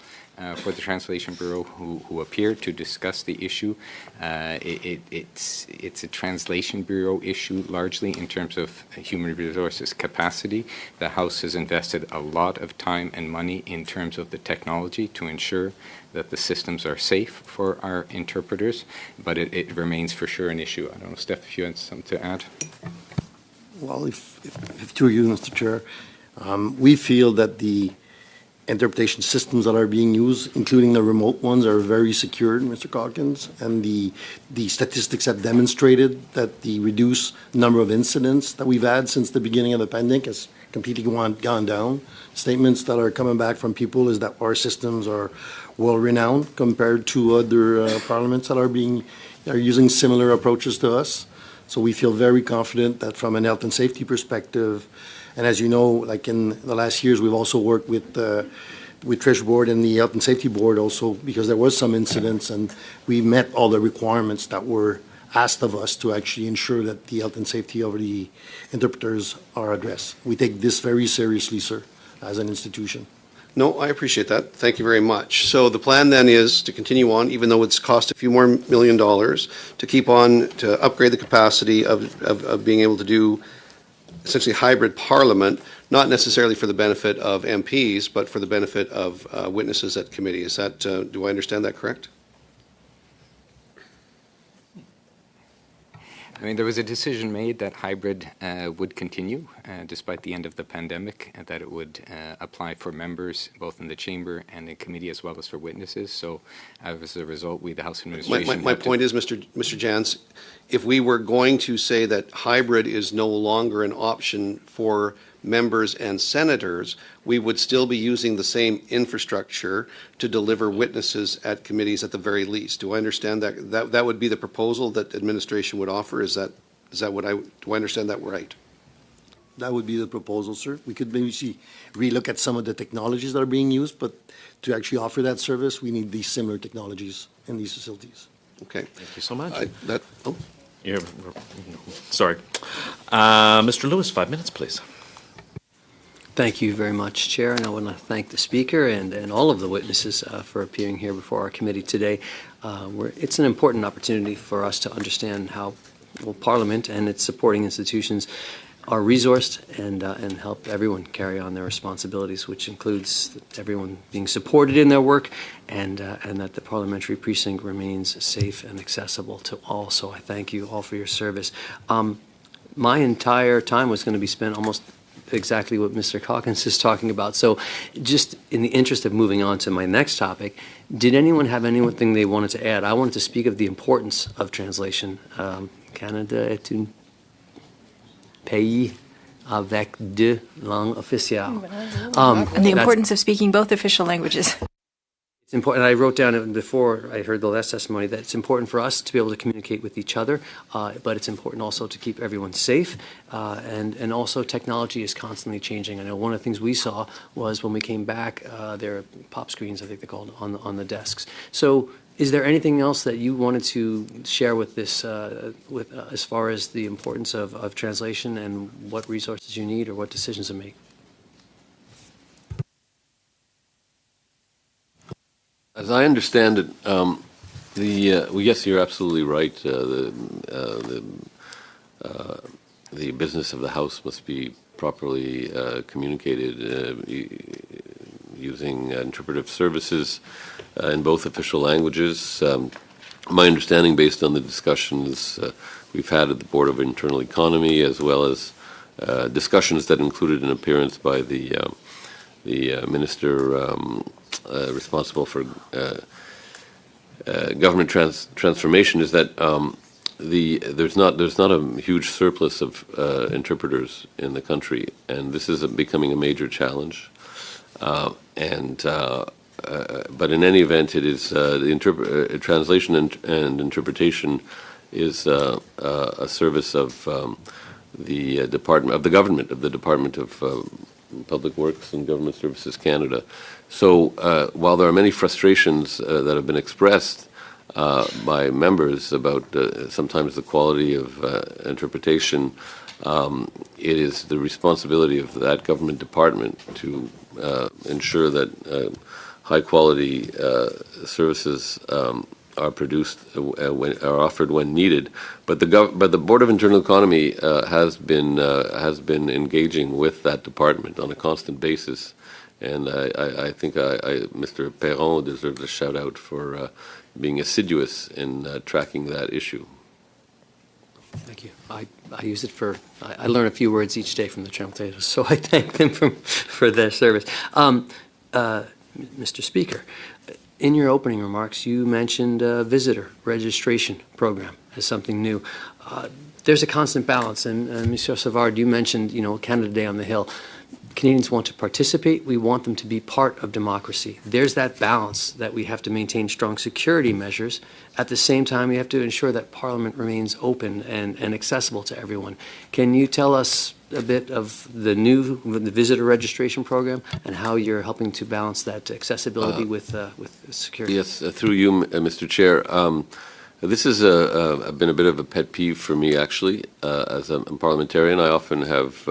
S5: for the Translation Bureau who appeared to discuss the issue. It's a Translation Bureau issue largely in terms of human resources capacity. The House has invested a lot of time and money in terms of the technology to ensure that the systems are safe for our interpreters, but it remains for sure an issue. I don't know, Steph, if you had something to add.
S11: Well, if through you, Mr. Chair, we feel that the interpretation systems that are being used, including the remote ones, are very secured, Mr. Calkins, and the statistics have demonstrated that the reduced number of incidents that we've had since the beginning of the pandemic has completely gone down. Statements that are coming back from people is that our systems are well-renowned compared to other parliaments that are using similar approaches to us. So we feel very confident that from an health and safety perspective, and as you know, like in the last years, we've also worked with Treasury Board and the Health and Safety Board also, because there was some incidents, and we met all the requirements that were asked of us to actually ensure that the health and safety of the interpreters are addressed. We take this very seriously, sir, as an institution.
S14: No, I appreciate that. Thank you very much. So the plan then is to continue on, even though it's cost a few more $1 million, to keep on, to upgrade the capacity of being able to do essentially hybrid parliament, not necessarily for the benefit of MPs, but for the benefit of witnesses at committee. Is that, do I understand that correct?
S5: I mean, there was a decision made that hybrid would continue despite the end of the pandemic, and that it would apply for members both in the chamber and in committee as well as for witnesses. So as a result, we, the House Administration...
S14: My point is, Mr. Jans, if we were going to say that hybrid is no longer an option for members and senators, we would still be using the same infrastructure to deliver witnesses at committees at the very least. Do I understand that? That would be the proposal that administration would offer? Is that what do I understand that right?
S11: That would be the proposal, sir. We could maybe relook at some of the technologies that are being used, but to actually offer that service, we need these similar technologies in these facilities.
S14: Okay.
S1: Thank you so much. Sorry. Mr. Lewis, 5 minutes, please.
S15: Thank you very much, Chair, and I want to thank the Speaker and all of the witnesses for appearing here before our committee today. It's an important opportunity for us to understand how Parliament and its supporting institutions are resourced and help everyone carry on their responsibilities, which includes everyone being supported in their work and that the parliamentary precinct remains safe and accessible to all. So I thank you all for your service. My entire time was going to be spent almost exactly what Mr. Calkins is talking about. So just in the interest of moving on to my next topic, did anyone have anything they wanted to add? I wanted to speak of the importance of translation. Canada est un pays avec deux langues officielles.
S3: And the importance of speaking both official languages.
S15: It's important. I wrote down before I heard the last testimony that it's important for us to be able to communicate with each other, but it's important also to keep everyone safe. And also technology is constantly changing. I know one of the things we saw was when we came back, there are pop screens, I think they're called, on the desks. So is there anything else that you wanted to share with this, as far as the importance of translation and what resources you need or what decisions to make?
S2: As I understand it, yes, you're absolutely right. The business of the House must be properly communicated using interpretive services in both official languages. My understanding, based on the discussions we've had at the Board of Internal Economy, as well as discussions that included an appearance by the Minister responsible for government transformation, is that there's not a huge surplus of interpreters in the country, and this is becoming a major challenge. But in any event, it is translation and interpretation is a service of the Department of Public Works and Government Services Canada. So while there are many frustrations that have been expressed by members about sometimes the quality of interpretation, it is the responsibility of that government department to ensure that high-quality services are produced, are offered when needed. But the Board of Internal Economy has been engaging with that department on a constant basis, and I think Mr. Perron deserves a shout out for being assiduous in tracking that issue.
S15: Thank you. I use it for, I learn a few words each day from the translators, so I thank them for their service. Mr. Speaker, in your opening remarks, you mentioned a visitor registration program as something new. There's a constant balance, and Monsieur Savard, you mentioned, Canada Day on the Hill. Canadians want to participate. We want them to be part of democracy. There's that balance that we have to maintain strong security measures. At the same time, we have to ensure that Parliament remains open and accessible to everyone. Can you tell us a bit of the visitor registration program and how you're helping to balance that accessibility with security?
S2: Yes, through you, Mr. Chair. This has been a bit of a pet peeve for me, actually. As a parliamentarian, I often have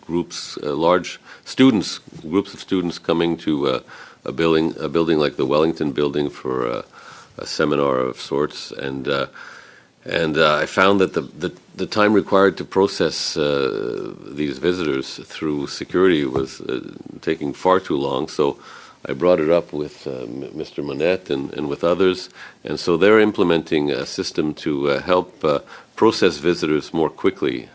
S2: groups, large students, groups of students coming to a building like the Wellington building for a seminar of sorts, and I found that the time required to process these visitors through security was taking far too long. So I brought it up with Mr. Monette and with others, and so they're implementing a system to help process visitors more quickly.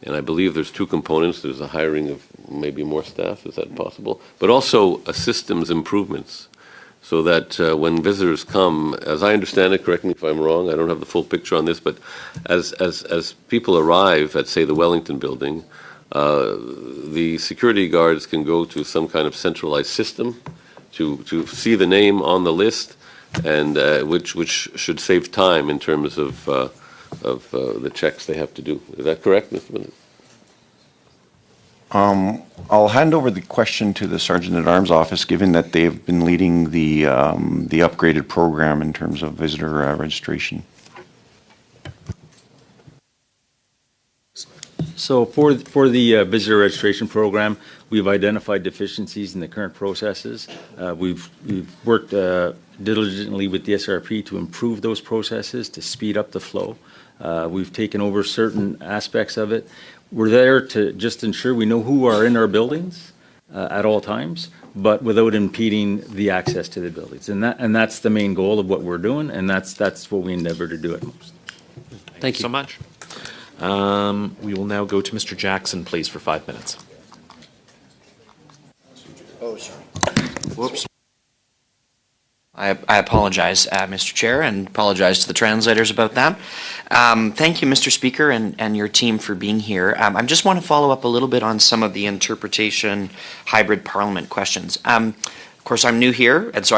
S2: And I believe there's two components. There's a hiring of maybe more staff, is that possible? But also a systems improvements, so that when visitors come, as I understand it, correct me if I'm wrong, I don't have the full picture on this, but as people arrive at, say, the Wellington building, the security guards can go to some kind of centralized system to see the name on the list, and which should save time in terms of the checks they have to do. Is that correct, Mr. Bennett?
S8: I'll hand over the question to the Sergeant-at-Arms office, given that they've been leading the upgraded program in terms of visitor registration.
S13: So for the visitor registration program, we've identified deficiencies in the current processes. We've worked diligently with the SRP to improve those processes, to speed up the flow. We've taken over certain aspects of it. We're there to just ensure we know who are in our buildings at all times, but without impeding the access to the buildings. And that's the main goal of what we're doing, and that's what we endeavor to do at most.
S1: Thank you so much. We will now go to Mr. Jackson, please, for 5 minutes.
S16: Oh, sorry. Whoops. I apologize, Mr. Chair, and apologize to the translators about that. Thank you, Mr. Speaker, and your team for being here. I just want to follow up a little bit on some of the interpretation hybrid parliament questions. Of course, I'm new here, and so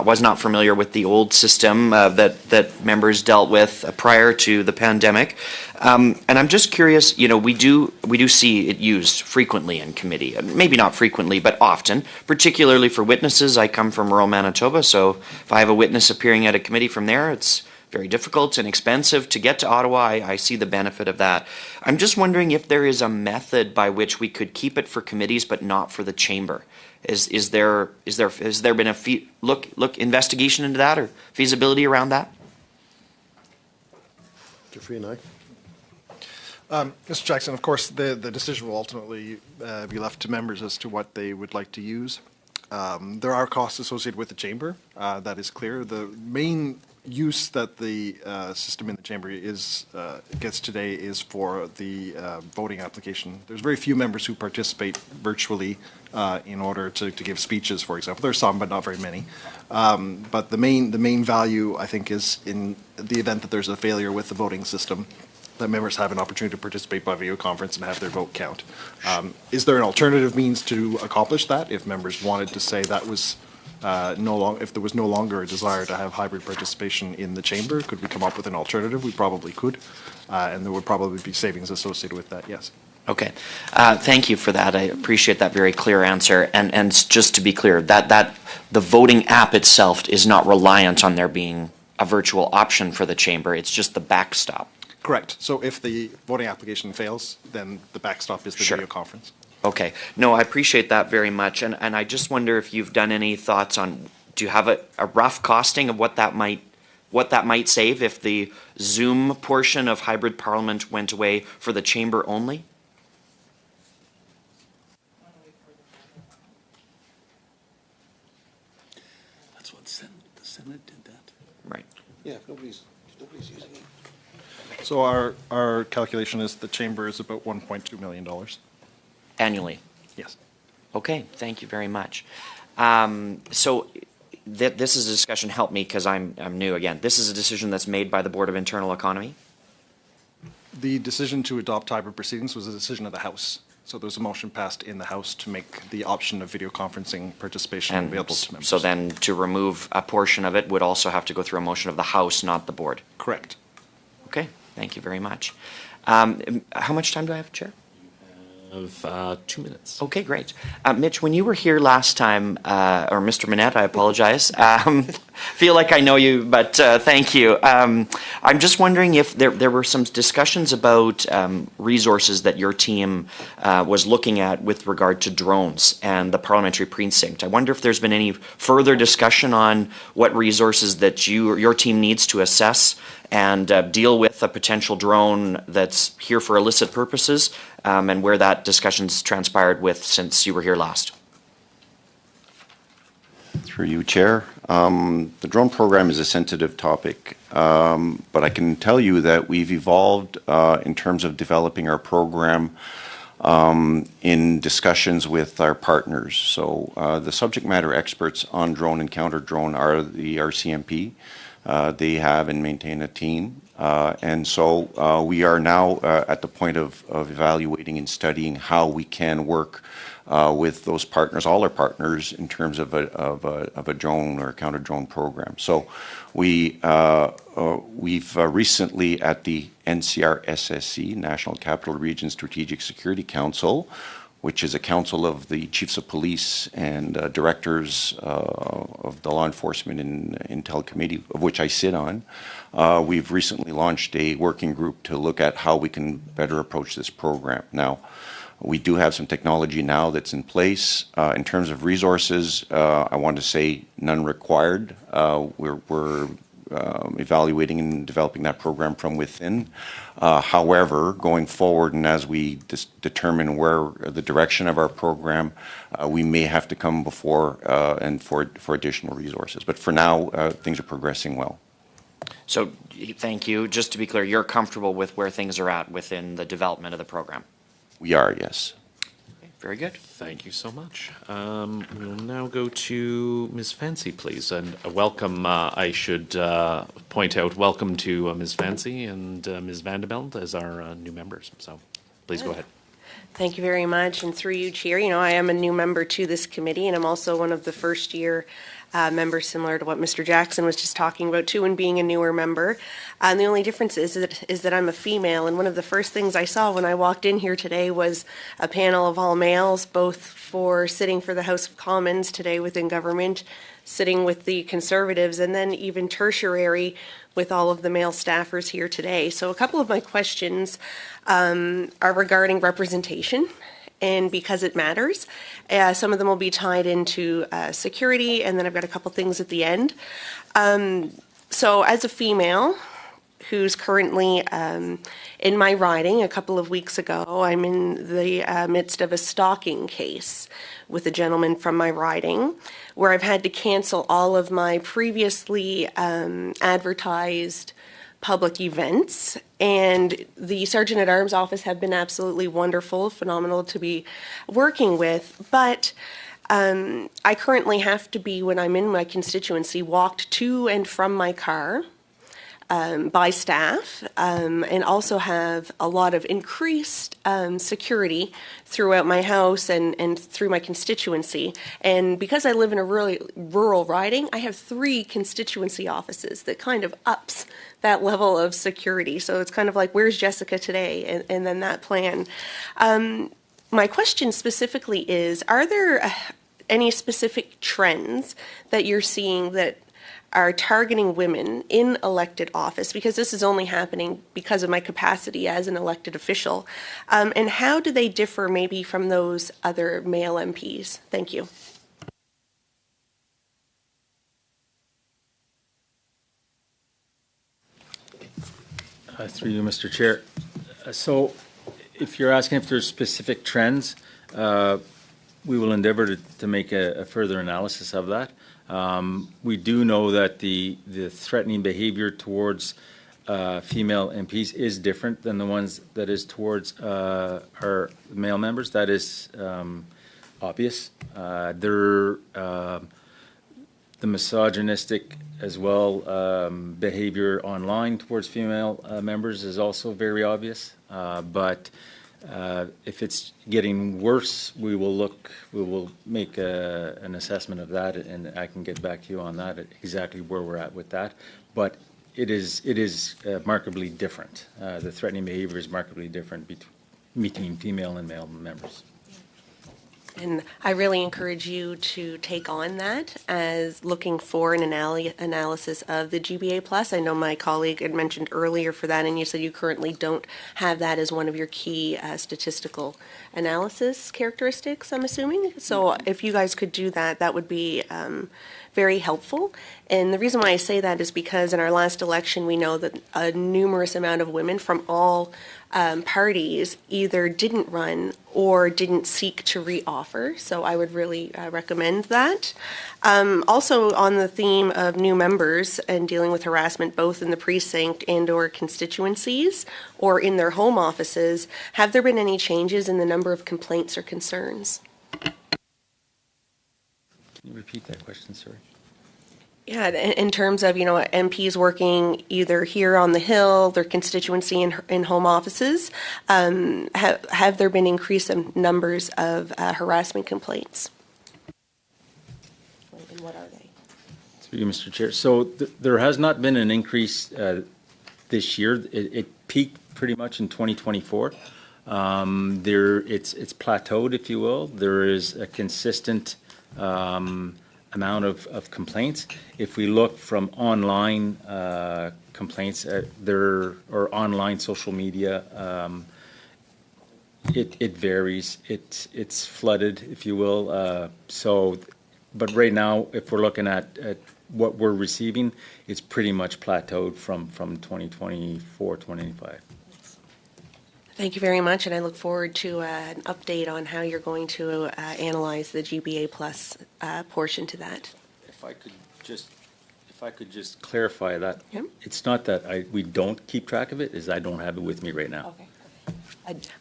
S16: was not familiar with the old system that members dealt with prior to the pandemic. And I'm just curious. We do see it used frequently in committee. Maybe not frequently, but often, particularly for witnesses. I come from rural Manitoba, so if I have a witness appearing at a committee from there, it's very difficult and expensive to get to Ottawa. I see the benefit of that. I'm just wondering if there is a method by which we could keep it for committees but not for the chamber. Has there been a investigation into that or feasibility around that?
S11: Jeffrey and I.
S17: Mr. Jackson, of course, the decision will ultimately be left to members as to what they would like to use. There are costs associated with the chamber. That is clear. The main use that the system in the chamber gets today is for the voting application. There's very few members who participate virtually in order to give speeches, for example. There are some, but not very many. But the main value, I think, is in the event that there's a failure with the voting system, that members have an opportunity to participate by video conference and have their vote count. Is there an alternative means to accomplish that if members wanted to say that was if there was no longer a desire to have hybrid participation in the chamber? Could we come up with an alternative? We probably could, and there would probably be savings associated with that, yes.
S16: Okay. Thank you for that. I appreciate that very clear answer. And just to be clear, that the voting app itself is not reliant on there being a virtual option for the chamber. It's just the backstop.
S17: Correct. So if the voting application fails, then the backstop is the video conference.
S16: Okay. No, I appreciate that very much. And I just wonder if you've done any thoughts on, do you have a rough costing of what that might save if the Zoom portion of hybrid parliament went away for the chamber only?
S10: That's what the Senate did that.
S16: Right.
S14: Yeah, nobody's using it.
S17: So our calculation is the chamber is about $1.2 million.
S16: Annually?
S17: Yes.
S16: Okay, thank you very much. So this is a discussion, help me because I'm new again. This is a decision that's made by the Board of Internal Economy?
S17: The decision to adopt hybrid proceedings was a decision of the House. So there's a motion passed in the House to make the option of video conferencing participation
S16: And
S17: available to members.
S16: so then to remove a portion of it would also have to go through a motion of the House, not the board?
S17: Correct.
S16: Okay, thank you very much. How much time do I have, Chair?
S1: Of 2 minutes.
S16: Okay, great. Mitch, when you were here last time, or Mr. Manette, I apologize. Feel like I know you, but thank you. I'm just wondering if there were some discussions about resources that your team was looking at with regard to drones and the parliamentary precinct. I wonder if there's been any further discussion on what resources that your team needs to assess and deal with a potential drone that's here for illicit purposes, and where that discussion's transpired with since you were here last.
S8: Through you, Chair. The drone program is a sensitive topic, but I can tell you that we've evolved in terms of developing our program in discussions with our partners. So the subject matter experts on drone and counter drone are the RCMP. They have and maintain a team. And so we are now at the point of evaluating and studying how we can work with those partners, all our partners, in terms of a drone or counter drone program. So we've recently at the NCRSSC, National Capital Region Strategic Security Council, which is a council of the chiefs of police and directors of the law enforcement and intel committee, of which I sit on. We've recently launched a working group to look at how we can better approach this program. Now, we do have some technology now that's in place. In terms of resources, I want to say none required. We're evaluating and developing that program from within. However, going forward and as we determine where the direction of our program, we may have to come before and for additional resources. But for now, things are progressing well.
S16: So thank you. Just to be clear, you're comfortable with where things are at within the development of the program?
S8: We are, yes.
S16: Okay, very good.
S1: Thank you so much. We'll now go to Ms. Fancy, please. And welcome, I should point out, welcome to Ms. Fancy and Ms. Vanderbilt as our new members. So please go ahead.
S18: Thank you very much. And through you, Chair, I am a new member to this committee, and I'm also one of the first-year members, similar to what Mr. Jackson was just talking about, too, and being a newer member. And the only difference is that I'm a female, and one of the first things I saw when I walked in here today was a panel of all males, both for sitting for the House of Commons today within government, sitting with the Conservatives, and then even tertiary with all of the male staffers here today. So a couple of my questions are regarding representation, and because it matters. Some of them will be tied into security, and then I've got a couple things at the end. So as a female who's currently in my riding, a couple of weeks ago, I'm in the midst of a stalking case with a gentleman from my riding, where I've had to cancel all of my previously advertised public events, and the Sergeant at Arms office have been absolutely wonderful, phenomenal to be working with, but I currently have to be, when I'm in my constituency, walked to and from my car by staff, and also have a lot of increased security throughout my house and through my constituency. And because I live in a really rural riding, I have 3 constituency offices that kind of ups that level of security. So it's kind of like, where's Jessica today? And then that plan. My question specifically is, are there any specific trends that you're seeing that are targeting women in elected office? Because this is only happening because of my capacity as an elected official. And how do they differ maybe from those other male MPs? Thank you.
S13: Through you, Mr. Chair. So if you're asking if there's specific trends, we will endeavor to make a further analysis of that. We do know that the threatening behavior towards female MPs is different than the ones that is towards our male members. That is obvious. The misogynistic as well behavior online towards female members is also very obvious. But If it's getting worse, we will make an assessment of that, and I can get back to you on that, exactly where we're at with that. But it is markedly different. The threatening behavior is markedly different between female and male members.
S18: And I really encourage you to take on that as looking for an analysis of the GBA plus. I know my colleague had mentioned earlier for that, and you said you currently don't have that as one of your key statistical analysis characteristics, I'm assuming. So if you guys could do that, that would be very helpful. And the reason why I say that is because in our last election, we know that a numerous amount of women from all parties either didn't run or didn't seek to reoffer. So I would really recommend that. Also on the theme of new members and dealing with harassment both in the precinct and or constituencies or in their home offices, have there been any changes in the number of complaints or concerns?
S13: Can you repeat that question, sorry?
S18: Yeah, in terms of, MPs working either here on the Hill, their constituency in home offices, have there been increased numbers of harassment complaints? And what are they?
S13: Through you, Mr. Chair. So there has not been an increase this year. It peaked pretty much in 2024. It's plateaued, if you will. There is a consistent amount of complaints. If we look from online complaints, or online social media, it varies. It's flooded, if you will. But right now, if we're looking at what we're receiving, it's pretty much plateaued from 2024, 2025.
S18: Thank you very much, and I look forward to an update on how you're going to analyze the GBA plus portion to that.
S13: If I could just clarify that, It's not that we don't keep track of it, is I don't have it with me right now.
S18: Okay.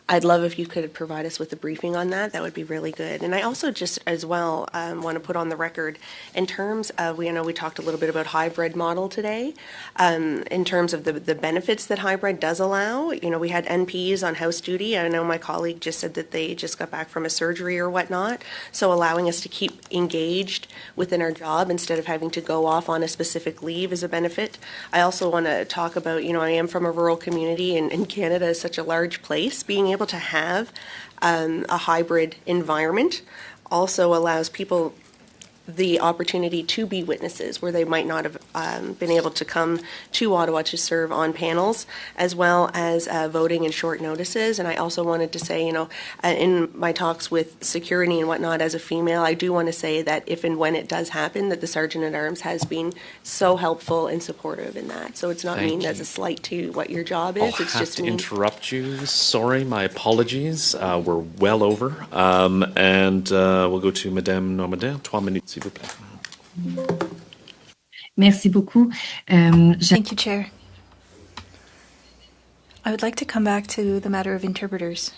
S18: I'd love if you could provide us with a briefing on that. That would be really good. And I also just as well want to put on the record in terms of, we talked a little bit about hybrid model today, in terms of the benefits that hybrid does allow. We had NPs on house duty. I know my colleague just said that they just got back from a surgery or whatnot. So allowing us to keep engaged within our job instead of having to go off on a specific leave is a benefit. I also want to talk about, I am from a rural community, and Canada is such a large place. Being able to have a hybrid environment also allows people the opportunity to be witnesses where they might not have been able to come to Ottawa to serve on panels, as well as voting in short notices. And I also wanted to say, in my talks with security and whatnot as a female, I do want to say that if and when it does happen, that the Sergeant at Arms has been so helpful and supportive in that. So it's not mean as a slight to what your job is.
S1: I'll
S18: It's
S1: have
S18: just
S1: to
S18: mean.
S1: interrupt you. Sorry, my apologies. We're well over. And we'll go to Madame Normandin. 3 minutes, s'il vous plaît.
S9: Merci beaucoup.
S3: Thank you, Chair. I would like to come back to the matter of interpreters.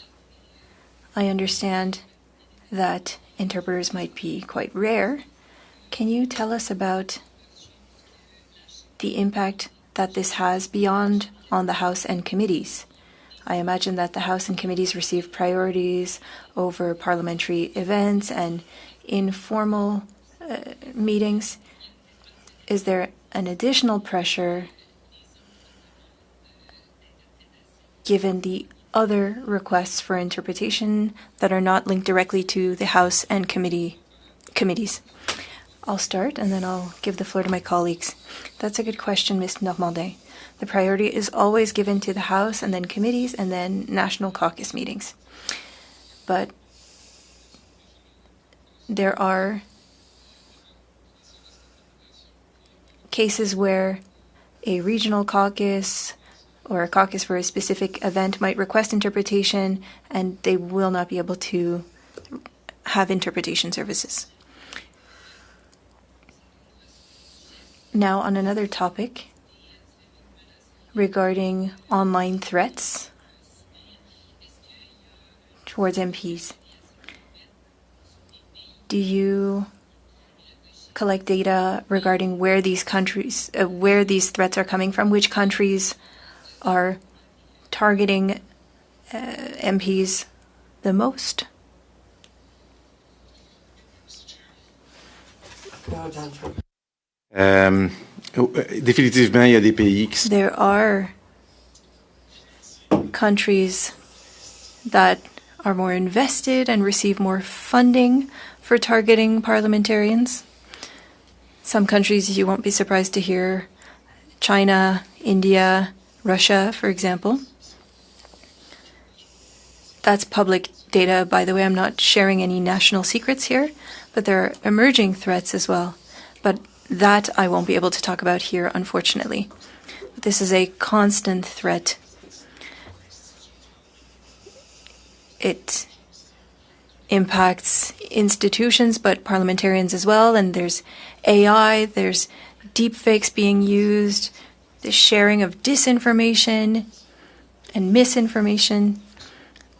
S3: I understand that interpreters might be quite rare. Can you tell us about the impact that this has beyond on the House and committees? I imagine that the House and committees receive priorities over parliamentary events and informal meetings. Is there an additional pressure given the other requests for interpretation that are not linked directly to the House and committees? I'll start and then I'll give the floor to my colleagues. That's a good question, Ms. Normandin. The priority is always given to the House and then committees and then national caucus meetings. But there are cases where a regional caucus or a caucus for a specific event might request interpretation and they will not be able to have interpretation services. Now on another topic regarding online threats towards MPs. Do you collect data regarding where these threats are coming from, which countries are targeting MPs the most.
S5: Définitivement, il y a des pays qui...
S3: There are countries that are more invested and receive more funding for targeting parliamentarians. Some countries you won't be surprised to hear, China, India, Russia, for example. That's public data, by the way. I'm not sharing any national secrets here, but there are emerging threats as well. But that I won't be able to talk about here, unfortunately. But this is a constant threat. It impacts institutions, but parliamentarians as well. And there's AI, there's deepfakes being used, the sharing of disinformation and misinformation.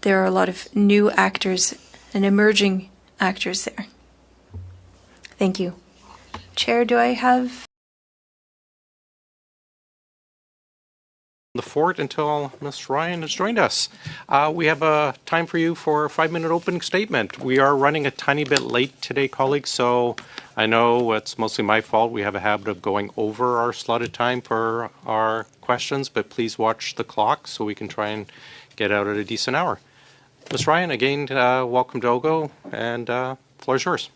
S3: There are a lot of new actors and emerging actors there. Thank you. Chair, do I have...
S19: the fort until Ms. Ryan has joined us. We have a time for you for a 5-minute opening statement. We are running a tiny bit late today, colleagues, so I know it's mostly my fault. We have a habit of going over our slotted time for our questions, but please watch the clock so we can try and get out at a decent hour. Ms. Ryan, again, welcome to OGGO, and floor is yours.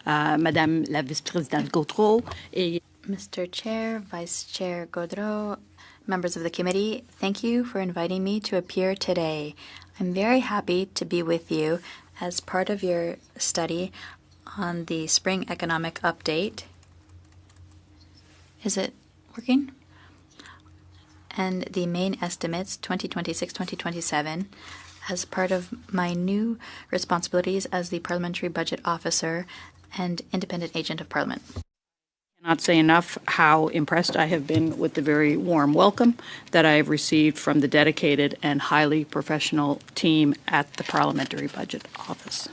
S20: Madame la vice-présidente Gautreau et
S21: Mr. Chair, Vice Chair Gaudreau, members of the committee, thank you for inviting me to appear today. I'm very happy to be with you as part of your study on the Spring Economic Update. Is it working? And the main estimates 2026-2027 as part of my new responsibilities as the Parliamentary Budget Officer and Independent Agent of Parliament.
S20: Cannot say enough how impressed I have been with the very warm welcome that I have received from the dedicated and highly professional team at the Parliamentary Budget Office.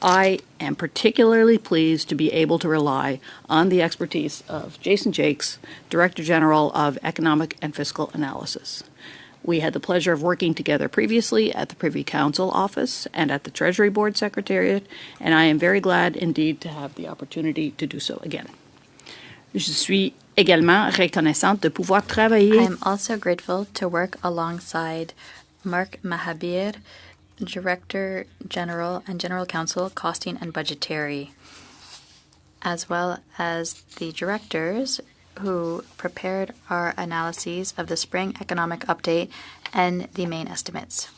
S20: I am particularly pleased to be able to rely on the expertise of Jason Jakes, Director General of Economic and Fiscal Analysis. We had the pleasure of working together previously at the Privy Council Office and at the Treasury Board Secretariat, and I am very glad indeed to have the opportunity to do so again. Je suis également reconnaissante de pouvoir travailler.
S21: I am also grateful to work alongside Mark Mahabir, Director General and General Counsel, Costing and Budgetary, as well as the directors who prepared our analyses of the Spring Economic Update and the main estimates.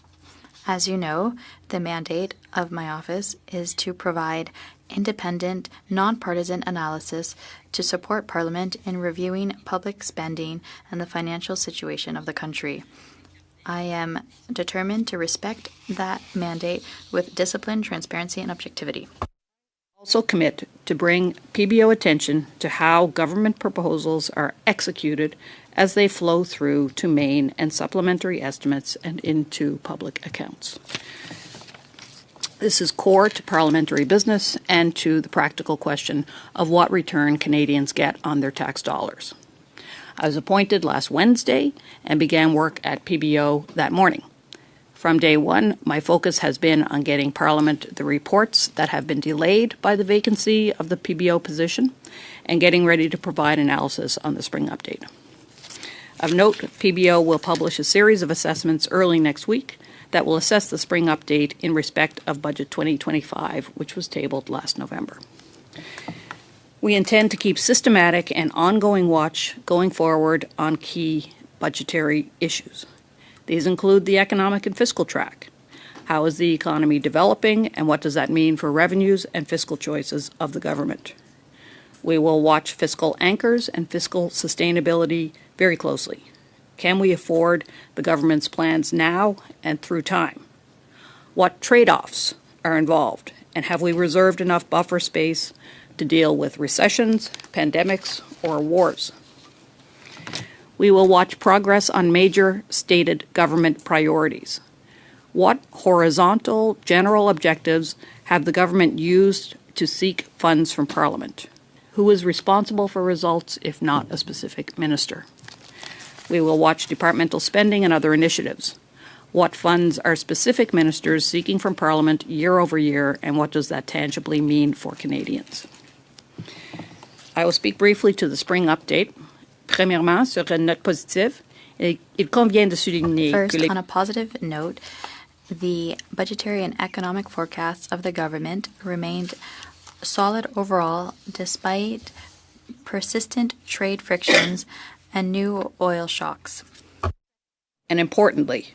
S21: As you know, the mandate of my office is to provide independent, nonpartisan analysis to support Parliament in reviewing public spending and the financial situation of the country. I am determined to respect that mandate with discipline, transparency, and objectivity.
S20: Also commit to bring PBO attention to how government proposals are executed as they flow through to main and supplementary estimates and into public accounts. This is core to parliamentary business and to the practical question of what return Canadians get on their tax dollars. I was appointed last Wednesday and began work at PBO that morning. From day one, my focus has been on getting Parliament the reports that have been delayed by the vacancy of the PBO position and getting ready to provide analysis on the spring update. Of note, PBO will publish a series of assessments early next week that will assess the spring update in respect of Budget 2025, which was tabled last November. We intend to keep systematic and ongoing watch going forward on key budgetary issues. These include the economic and fiscal track. How is the economy developing, and what does that mean for revenues and fiscal choices of the government? We will watch fiscal anchors and fiscal sustainability very closely. Can we afford the government's plans now and through time? What trade-offs are involved, and have we reserved enough buffer space to deal with recessions, pandemics, or wars? We will watch progress on major stated government priorities. What horizontal general objectives have the government used to seek funds from Parliament? Who is responsible for results if not a specific minister? We will watch departmental spending and other initiatives. What funds are specific ministers seeking from Parliament year over year, and what does that tangibly mean for Canadians? I will speak briefly to the spring update. Premièrement, sur une note positive, il convient de souligner
S21: First,
S20: que les...
S21: on a positive note, the budgetary and economic forecasts of the government remained solid overall despite persistent trade frictions and new oil shocks.
S20: And importantly,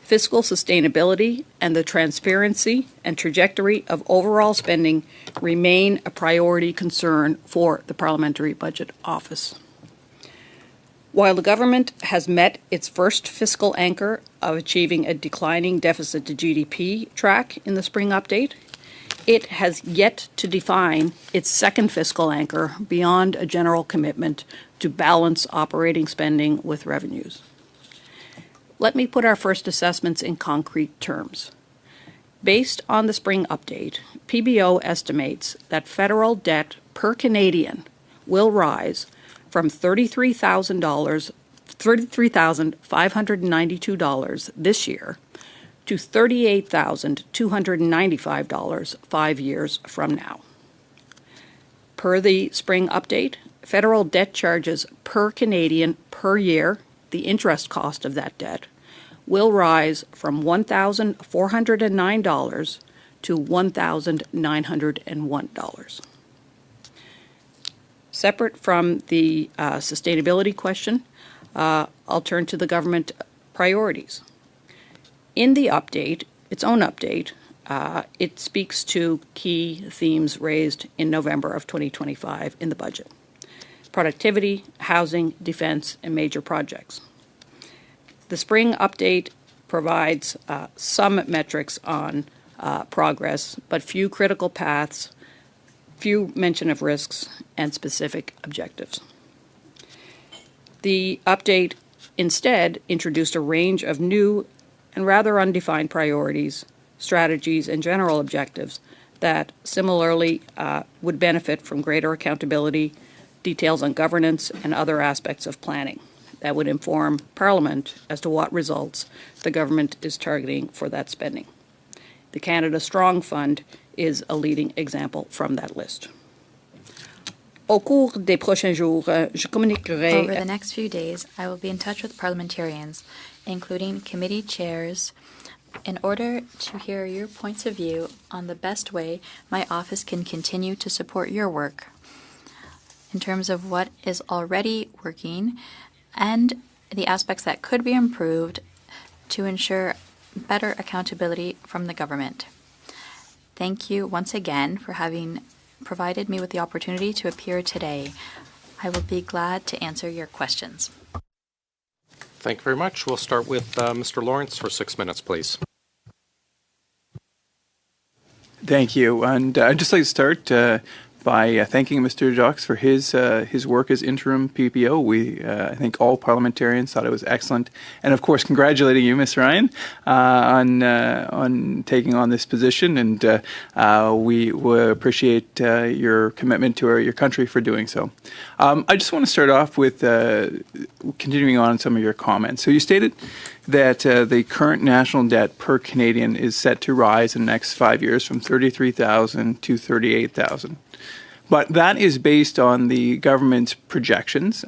S20: fiscal sustainability and the transparency and trajectory of overall spending remain a priority concern for the Parliamentary Budget Office. While the government has met its first fiscal anchor of achieving a declining deficit to GDP track in the spring update, it has yet to define its second fiscal anchor beyond a general commitment to balance operating spending with revenues. Let me put our first assessments in concrete terms. Based on the spring update, PBO estimates that federal debt per Canadian will rise from $33,592 this year to $38,295 5 years from now. Per the spring update, federal debt charges per Canadian per year, the interest cost of that debt, will rise from $1,409 to $1,901. Separate from the sustainability question, I'll turn to the government priorities. In the update, its own update, it speaks to key themes raised in November of 2025 in the budget: productivity, housing, defense, and major projects. The spring update provides some metrics on progress, but few critical paths, few mention of risks, and specific objectives. The update instead introduced a range of new and rather undefined priorities, strategies, and general objectives that similarly would benefit from greater accountability, details on governance, and other aspects of planning that would inform Parliament as to what results the government is targeting for that spending. The Canada Strong Fund is a leading example from that list. Au cours des prochains jours, je communiquerai...
S21: Over the next few days, I will be in touch with parliamentarians, including committee chairs, in order to hear your points of view on the best way my office can continue to support your work in terms of what is already working and the aspects that could be improved to ensure better accountability from the government. Thank you once again for having provided me with the opportunity to appear today. I will be glad to answer your questions.
S19: Thank you very much. We'll start with Mr. Lawrence for 6 minutes, please.
S6: Thank you. And I'd just like to start by thanking Mr. Jacques for his work as interim PPO. I think all parliamentarians thought it was excellent, and of course, congratulating you, Ms. Ryan, on taking on this position. And we appreciate your commitment to your country for doing so. I just want to start off with continuing on some of your comments. So you stated that the current national debt per Canadian is set to rise in the next 5 years from $33,000 to $38,000. But that is based on the government's projections.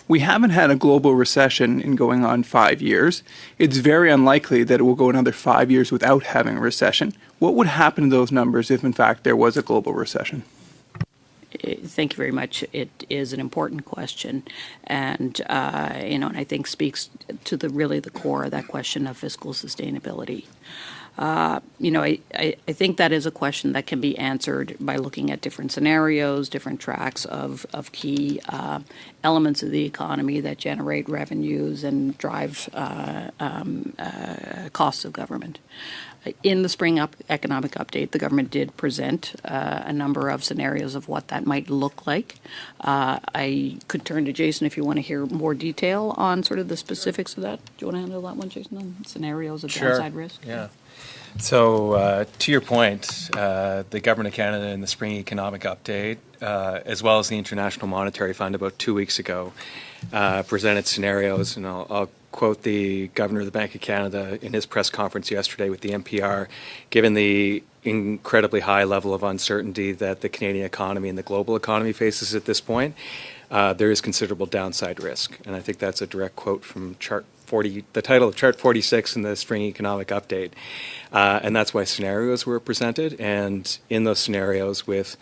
S6: We haven't had a global recession in going on 5 years. It's very unlikely that it will go another 5 years without having a recession. What would happen to those numbers if, in fact, there was a global recession?
S20: Thank you very much. It is an important question, and and I think speaks to the core of that question of fiscal sustainability. I think that is a question that can be answered by looking at different scenarios, different tracks of key elements of the economy that generate revenues and drive costs of government. in the spring economic update, the government did present a number of scenarios of what that might look like. I could turn to Jason if you want to hear more detail on sort of the specifics of that. Do you want to handle that one, Jason, on scenarios of downside risk?
S4: Yeah. So to your point, the Government of Canada in the spring economic update, as well as the International Monetary Fund about 2 weeks ago, presented scenarios, and I'll quote the Governor of the Bank of Canada in his press conference yesterday with the NPR, given the incredibly high level of uncertainty that the Canadian economy and the global economy faces at this point, there is considerable downside risk. And I think that's a direct quote from the title of Chart 46 in the Spring Economic Update. And that's why scenarios were presented. And in those scenarios with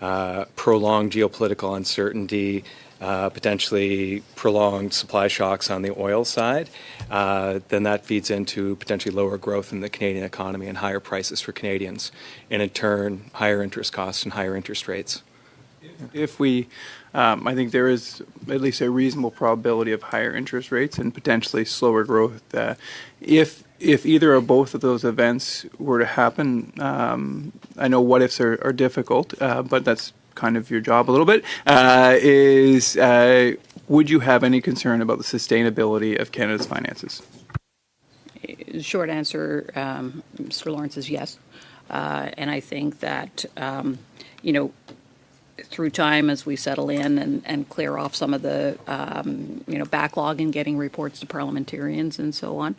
S4: prolonged geopolitical uncertainty, potentially prolonged supply shocks on the oil side, then that feeds into potentially lower growth in the Canadian economy and higher prices for Canadians, and in turn, higher interest costs and higher interest rates.
S6: If we, I think there is at least a reasonable probability of higher interest rates and potentially slower growth. If either or both of those events were to happen, I know what ifs are difficult, but that's kind of your job a little bit, would you have any concern about the sustainability of Canada's finances?
S20: Short answer, Mr. Lawrence, is yes. And I think that, through time as we settle in and clear off some of the, backlog in getting reports to parliamentarians and so on,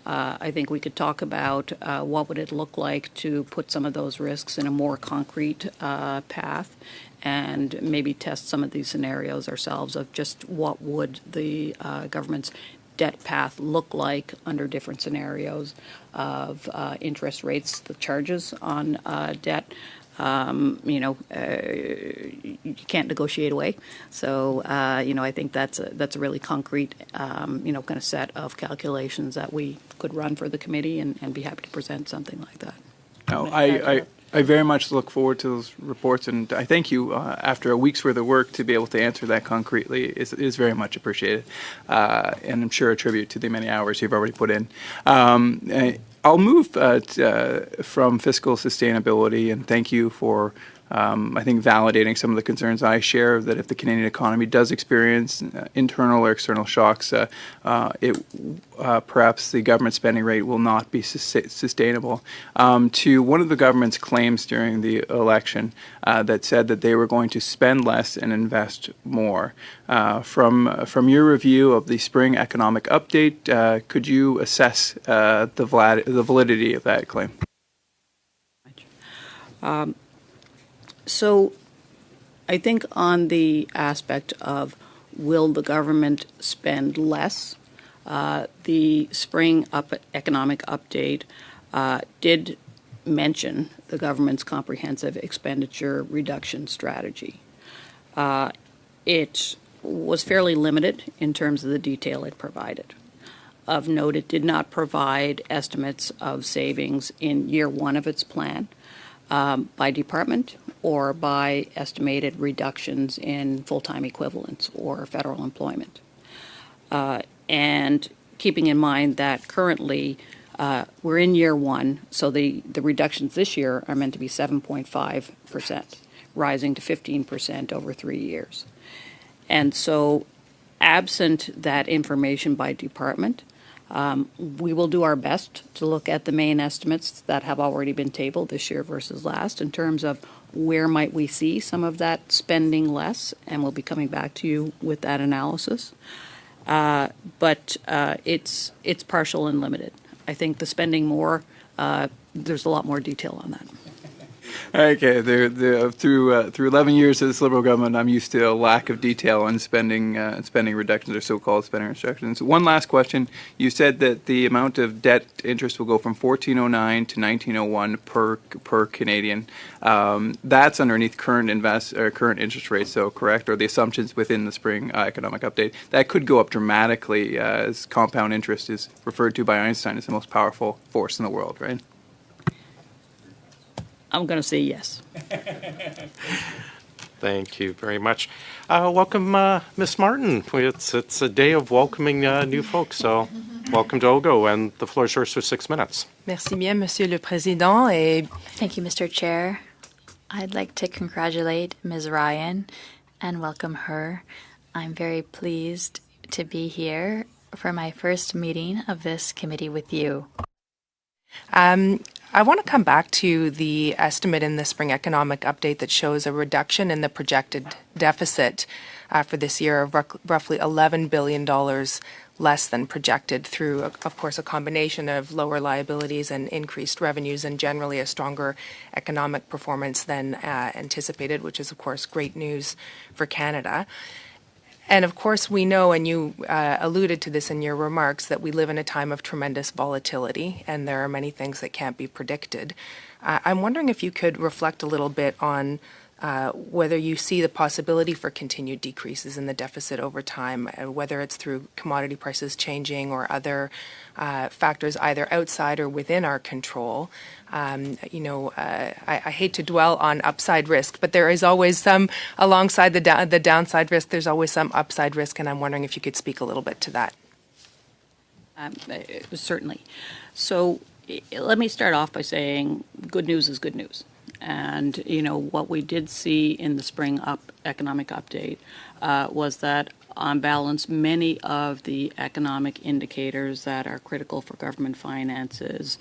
S20: I think we could talk about what would it look like to put some of those risks in a more concrete path, and maybe test some of these scenarios ourselves of just what would the government's debt path look like under different scenarios of interest rates, the charges on debt. You can't negotiate away. So, I think that's a really concrete, kind of set of calculations that we could run for the committee and be happy to present something like that.
S6: No, I very much look forward to those reports, and I thank you after a week's worth of work to be able to answer that concretely is very much appreciated, and I'm sure a tribute to the many hours you've already put in. I'll move from fiscal sustainability, and thank you for I think validating some of the concerns I share, that if the Canadian economy does experience internal or external shocks, perhaps the government spending rate will not be sustainable. To one of the government's claims during the election that said that they were going to spend less and invest more. From your review of the spring economic update, could you assess the validity of that claim?
S20: So I think on the aspect of will the government spend less, the spring economic update did mention the government's comprehensive expenditure reduction strategy. It was fairly limited in terms of the detail it provided. Of note, it did not provide estimates of savings in year one of its plan by department or by estimated reductions in full-time equivalents or federal employment. And keeping in mind that currently we're in year one, so the reductions this year are meant to be 7.5%, rising to 15% over 3 years. And so absent that information by department, we will do our best to look at the main estimates that have already been tabled this year versus last in terms of where might we see some of that spending less, and we'll be coming back to you with that analysis. But it's partial and limited. I think the spending more, there's a lot more detail on that.
S6: Okay, through 11 years of this Liberal government, I'm used to a lack of detail on spending reductions, or so-called spending reductions. One last question: you said that the amount of debt interest will go from $1,409 to $1,901 per Canadian. That's underneath current interest rates, though, correct? Or the assumptions within the spring economic update that could go up dramatically, as compound interest is referred to by Einstein as the most powerful force in the world, right?
S20: I'm going to say yes.
S19: Thank you very much. Welcome, Ms. Martin. It's a day of welcoming new folks, so welcome to OGGO, and the floor is yours for 6 minutes.
S7: Merci bien, Monsieur le Président.
S21: Thank you, Mr. Chair. I'd like to congratulate Ms. Ryan and welcome her. I'm very pleased to be here for my first meeting of this committee with you.
S7: I want to come back to the estimate in the spring economic update that shows a reduction in the projected deficit for this year of roughly $11 billion less than projected through, of course, a combination of lower liabilities and increased revenues and generally a stronger economic performance than anticipated, which is, of course, great news for Canada. And of course, we know, and you alluded to this in your remarks, that we live in a time of tremendous volatility, and there are many things that can't be predicted. I'm wondering if you could reflect a little bit on whether you see the possibility for continued decreases in the deficit over time, whether it's through commodity prices changing or other factors either outside or within our control. I hate to dwell on upside risk, but there is always some, alongside the downside risk, there's always some upside risk, and I'm wondering if you could speak a little bit to that.
S20: Certainly. So let me start off by saying good news is good news. And, what we did see in the spring economic update was that, on balance, many of the economic indicators that are critical for government finances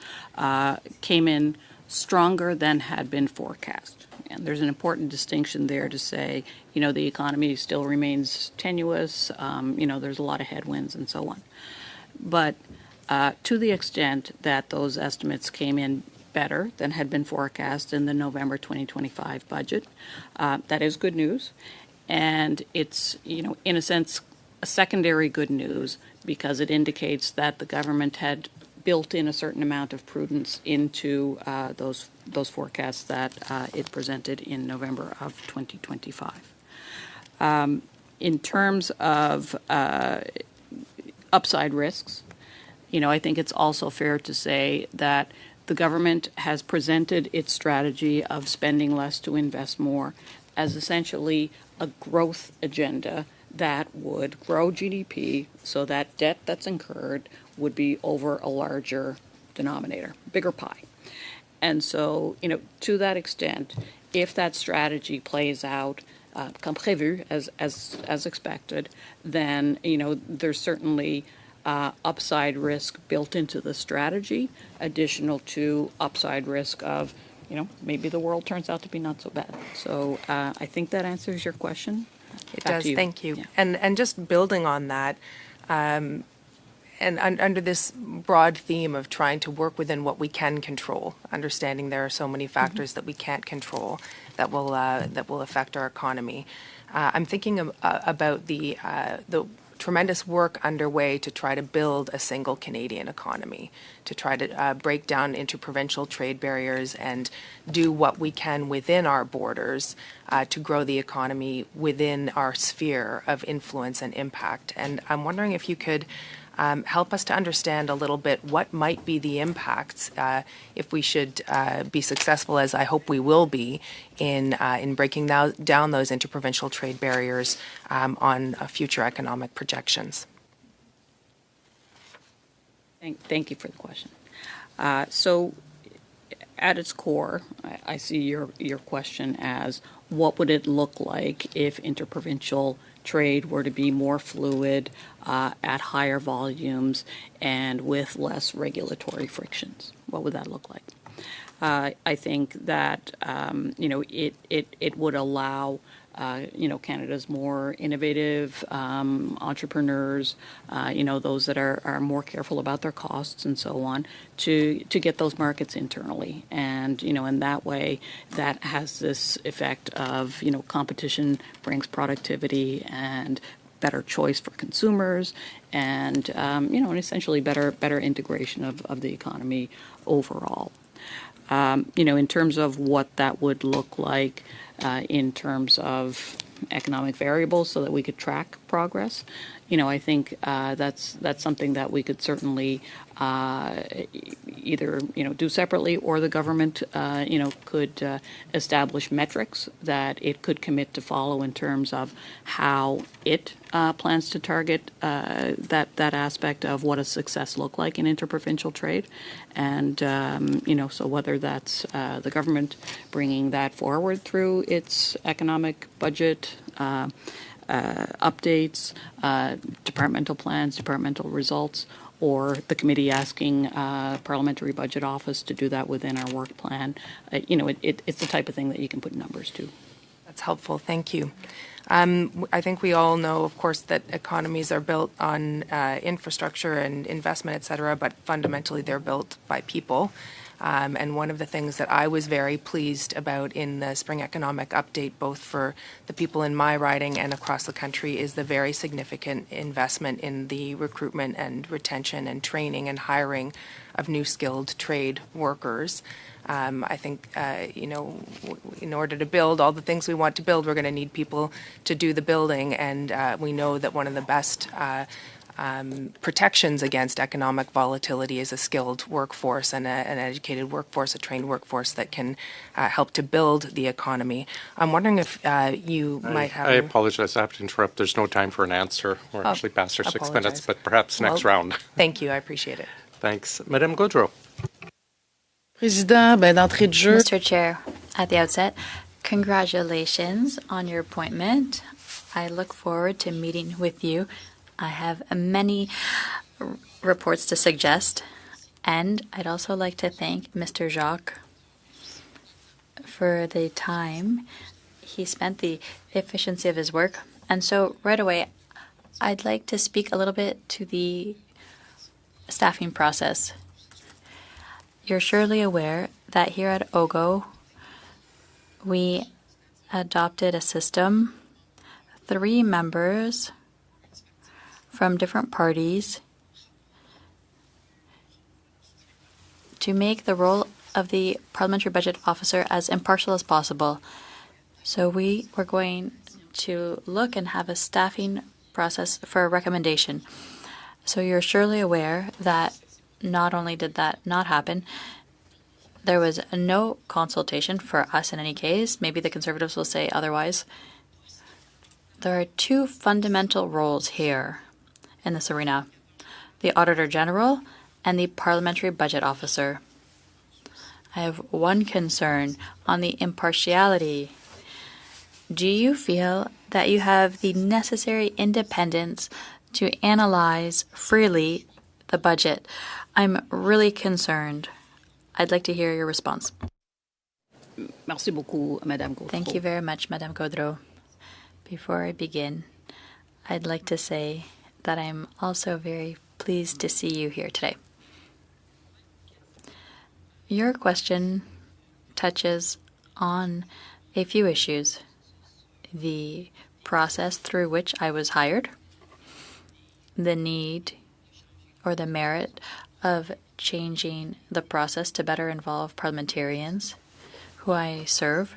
S20: came in stronger than had been forecast. And there's an important distinction there to say, the economy still remains tenuous, there's a lot of headwinds and so on. But to the extent that those estimates came in better than had been forecast in the November 2025 budget. That is good news. And it's, in a sense, a secondary good news because it indicates that the government had built in a certain amount of prudence into those forecasts that it presented in November of 2025. In terms of upside risks, I think it's also fair to say that the government has presented its strategy of spending less to invest more as essentially a growth agenda that would grow GDP so that debt that's incurred would be over a larger denominator, bigger pie. And so, to that extent, if that strategy plays out comme prévu, as expected, then, there's certainly upside risk built into the strategy, additional to upside risk of, maybe the world turns out to be not so bad. So I think that answers your question.
S7: It does, thank you. Yeah. And just building on that, and under this broad theme of trying to work within what we can control, understanding there are so many factors that we can't control that will affect our economy. I'm thinking about the tremendous work underway to try to build a single Canadian economy, to try to break down interprovincial trade barriers and do what we can within our borders to grow the economy within our sphere of influence and impact. And I'm wondering if you could help us to understand a little bit what might be the impacts if we should be successful, as I hope we will be, in breaking down those interprovincial trade barriers on future economic projections.
S20: Thank you for the question. So, at its core, I see your question as what would it look like if interprovincial trade were to be more fluid, at higher volumes, and with less regulatory frictions? What would that look like? I think that it would allow Canada's more innovative entrepreneurs, those that are more careful about their costs and so on, to get those markets internally. And, in that way, that has this effect of, competition brings productivity and better choice for consumers and, and essentially better integration of the economy overall. In terms of what that would look like in terms of economic variables so that we could track progress, I think that's something that we could certainly either do separately, or the government could establish metrics that it could commit to follow in terms of how it plans to target that aspect of what does success look like in interprovincial trade, and so whether that's the government bringing that forward through its economic budget updates, departmental plans, departmental results, or the committee asking Parliamentary Budget Office to do that within our work plan. It's the type of thing that you can put numbers to.
S7: That's helpful. Thank you. I think we all know, of course, that economies are built on infrastructure and investment, et cetera, but fundamentally they're built by people. And one of the things that I was very pleased about in the spring economic update, both for the people in my riding and across the country, is the very significant investment in the recruitment and retention and training and hiring of new skilled trade workers. I think, in order to build all the things we want to build, we're going to need people to do the building. And we know that one of the best protections against economic volatility is a skilled workforce and an educated workforce, a trained workforce that can help to build the economy. I'm wondering if you might have...
S19: I apologize, I have to interrupt. There's no time for an answer. We're actually past our 6 minutes, but perhaps next round.
S7: Thank you, I appreciate it.
S19: Thanks. Madame Gaudreau.
S21: Mr. Chair, at the outset, congratulations on your appointment. I look forward to meeting with you. I have many reports to suggest, and I'd also like to thank Mr. Jacques for the time he spent, the efficiency of his work. And so right away, I'd like to speak a little bit to the staffing process. You're surely aware that here at OGGO, we adopted a system, 3 members from different parties, to make the role of the Parliamentary Budget Officer as impartial as possible. So we were going to look and have a staffing process for a recommendation. So you're surely aware that not only did that not happen, there was no consultation for us in any case. Maybe the Conservatives will say otherwise. There are 2 fundamental roles here in this arena: the Auditor General and the Parliamentary Budget Officer. I have one concern on the impartiality. Do you feel that you have the necessary independence to analyze freely the budget? I'm really concerned. I'd like to hear your response.
S20: Merci beaucoup, Madame Gaudreau.
S21: Thank you very much, Madame Gaudreau. Before I begin, I'd like to say that I'm also very pleased to see you here today. Your question touches on a few issues: the process through which I was hired, the need or the merit of changing the process to better involve parliamentarians who I serve.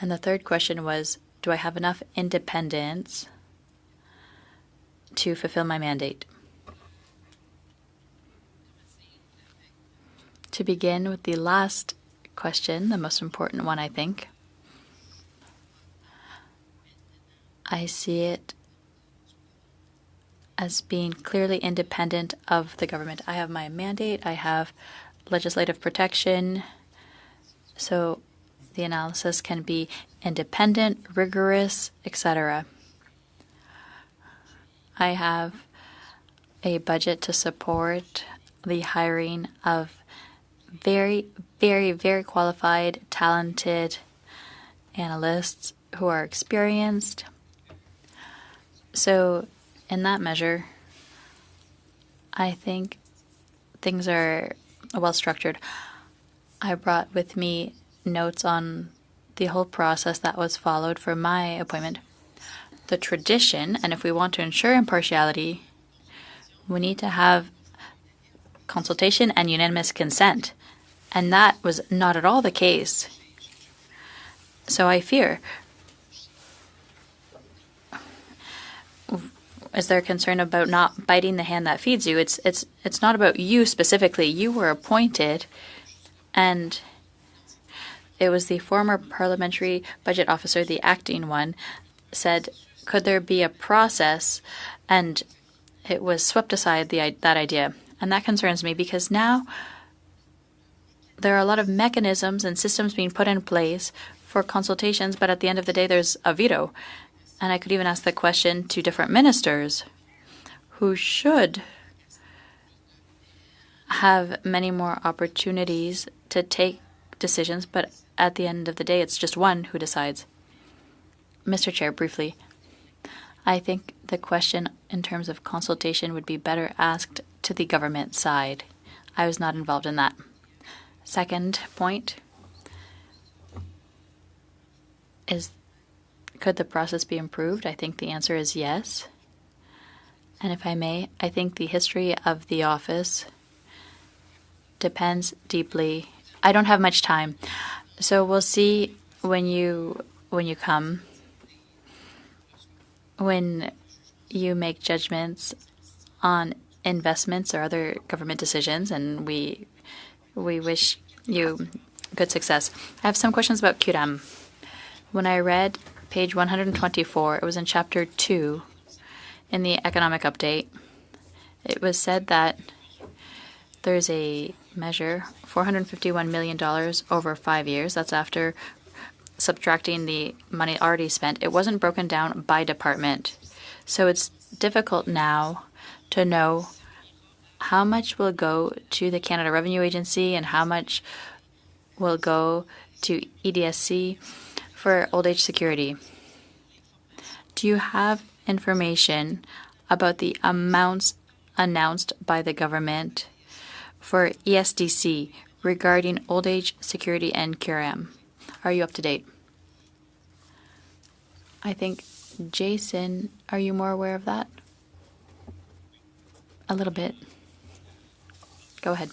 S21: And the third question was, do I have enough independence to fulfill my mandate? To begin with the last question, the most important one, I think, I see it as being clearly independent of the government. I have my mandate, I have legislative protection, so the analysis can be independent, rigorous, etc. I have a budget to support the hiring of very, very, very qualified, talented analysts who are experienced. So in that measure, I think things are well structured. I brought with me notes on the whole process that was followed for my appointment. The tradition, and if we want to ensure impartiality, we need to have consultation and unanimous consent. And that was not at all the case. So I fear is there concern about not biting the hand that feeds you? It's not about you specifically. You were appointed, and it was the former Parliamentary Budget Officer, the acting one, said, could there be a process? And it was swept aside, that idea. And that concerns me because now there are a lot of mechanisms and systems being put in place for consultations, but at the end of the day, there's a veto. And I could even ask the question to different ministers who should have many more opportunities to take decisions, but at the end of the day, it's just one who decides. Mr. Chair, briefly, I think the question in terms of consultation would be better asked to the government side. I was not involved in that. Second point is, could the process be improved? I think the answer is yes. And if I may, I think the history of the office depends deeply. I don't have much time, so we'll see when you come, when you make judgments on investments or other government decisions, and we wish you good success. I have some questions about QDAM. When I read page 124, it was in chapter 2 in the economic update. It was said that there's a measure, $451 million over 5 years. That's after subtracting the money already spent. It wasn't broken down by department. So it's difficult now to know how much will go to the Canada Revenue Agency and how much will go to EDSC for old age security. Do you have information about the amounts announced by the government for ESDC regarding old age security and QRM? Are you up to date? I think, Jason, are you more aware of that? A little bit. Go ahead.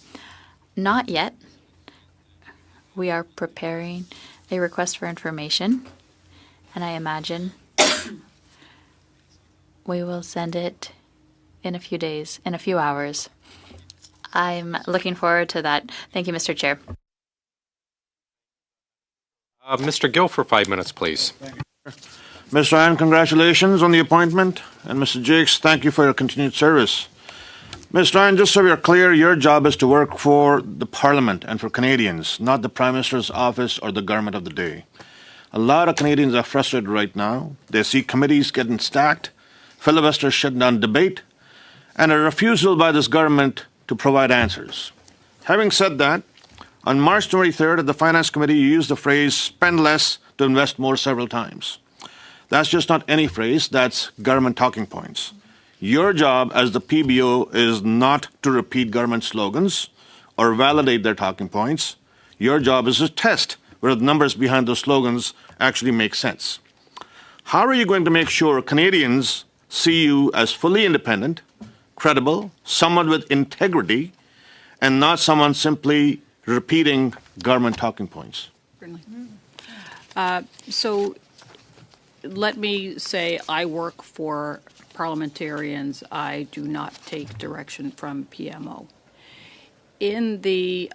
S21: Not yet. We are preparing a request for information, and I imagine we will send it in a few days, in a few hours. I'm looking forward to that. Thank you, Mr. Chair.
S19: Mr. Gill for 5 minutes, please.
S12: Ms. Ryan, congratulations on the appointment. And Mr. Jakes, thank you for your continued service. Ms. Ryan, just so we are clear, your job is to work for the Parliament and for Canadians, not the Prime Minister's office or the government of the day. A lot of Canadians are frustrated right now. They see committees getting stacked, filibusters shutting down debate, and a refusal by this government to provide answers. Having said that, on March 23rd at the Finance Committee, you used the phrase, spend less to invest more several times. That's just not any phrase, that's government talking points. Your job as the PBO is not to repeat government slogans or validate their talking points. Your job is to test whether the numbers behind those slogans actually make sense. How are you going to make sure Canadians see you as fully independent, credible, someone with integrity, and not someone simply repeating government talking points?
S20: So let me say I work for parliamentarians. I do not take direction from PMO. In the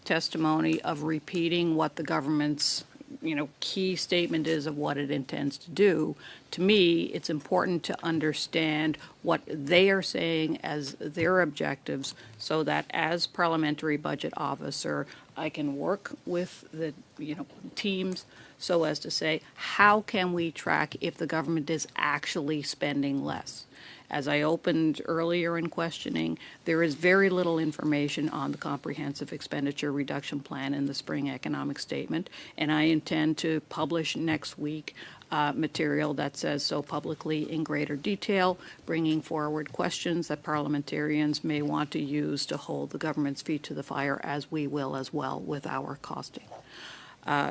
S20: testimony of repeating what the government's key statement is of what it intends to do, to me it's important to understand what they are saying as their objectives, so that as Parliamentary Budget Officer I can work with the teams so as to say, how can we track if the government is actually spending less? As I opened earlier in questioning, there is very little information on the Comprehensive Expenditure Reduction Plan in the Spring Economic Statement, and I intend to publish next week material that says so publicly in greater detail, bringing forward questions that parliamentarians may want to use to hold the government's feet to the fire, as we will as well with our costing.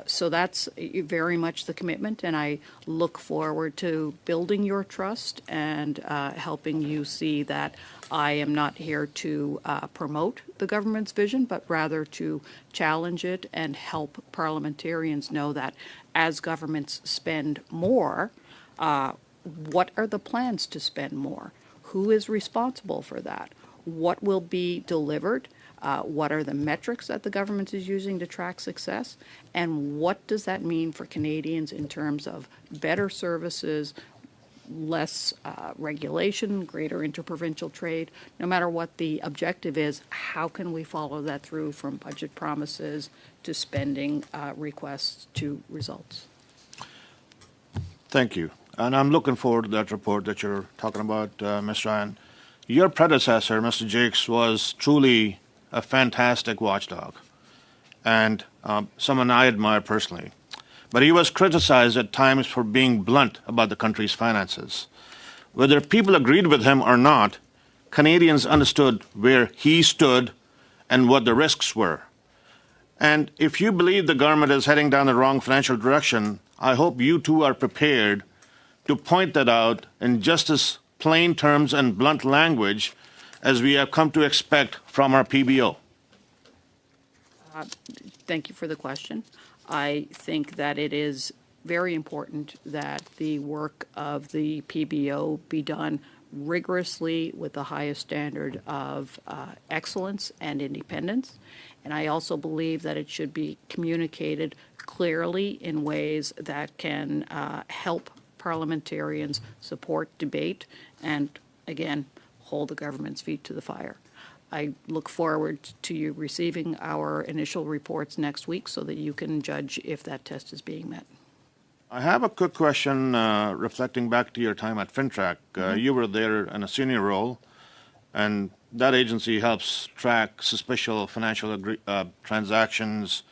S20: So that's very much the commitment, and I look forward to building your trust and helping you see that I am not here to promote the government's vision, but rather to challenge it and help parliamentarians know that as governments spend more, what are the plans to spend more? Who is responsible for that? What will be delivered? What are the metrics that the government is using to track success? And what does that mean for Canadians in terms of better services, less regulation, greater interprovincial trade? No matter what the objective is, how can we follow that through from budget promises to spending requests to results?
S12: Thank you. And I'm looking forward to that report that you're talking about, Ms. Ryan. Your predecessor, Mr. Jakes, was truly a fantastic watchdog and someone I admire personally. But he was criticized at times for being blunt about the country's finances. Whether people agreed with him or not, Canadians understood where he stood and what the risks were. And if you believe the government is heading down the wrong financial direction, I hope you too are prepared to point that out in just as plain terms and blunt language as we have come to expect from our PBO.
S20: Thank you for the question. I think that it is very important that the work of the PBO be done rigorously with the highest standard of excellence and independence. And I also believe that it should be communicated clearly in ways that can help parliamentarians support debate and, again, hold the government's feet to the fire. I look forward to you receiving our initial reports next week so that you can judge if that test is being met.
S12: I have a quick question reflecting back to your time at FinTrack. You were there in a senior role, and that agency helps track suspicious financial transactions,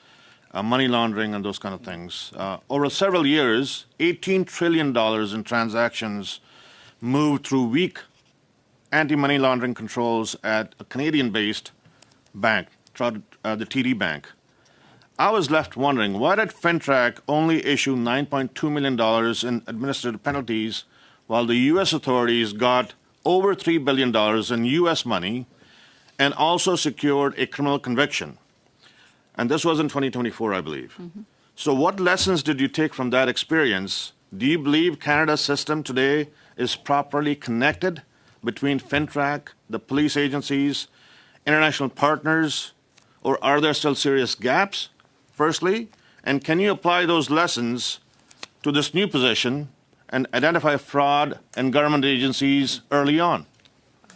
S12: money laundering, and those kind of things. Over several years, $18 trillion in transactions moved through weak anti-money laundering controls at a Canadian-based bank, the TD Bank. I was left wondering, why did FinTrack only issue $9.2 million in administrative penalties while the U.S. authorities got over $3 billion in U.S. money and also secured a criminal conviction? And this was in 2024, I believe. Mm-hmm. So what lessons did you take from that experience? Do you believe Canada's system today is properly connected between FinTrack, the police agencies, international partners, or are there still serious gaps, firstly? And can you apply those lessons to this new position and identify fraud in government agencies early on?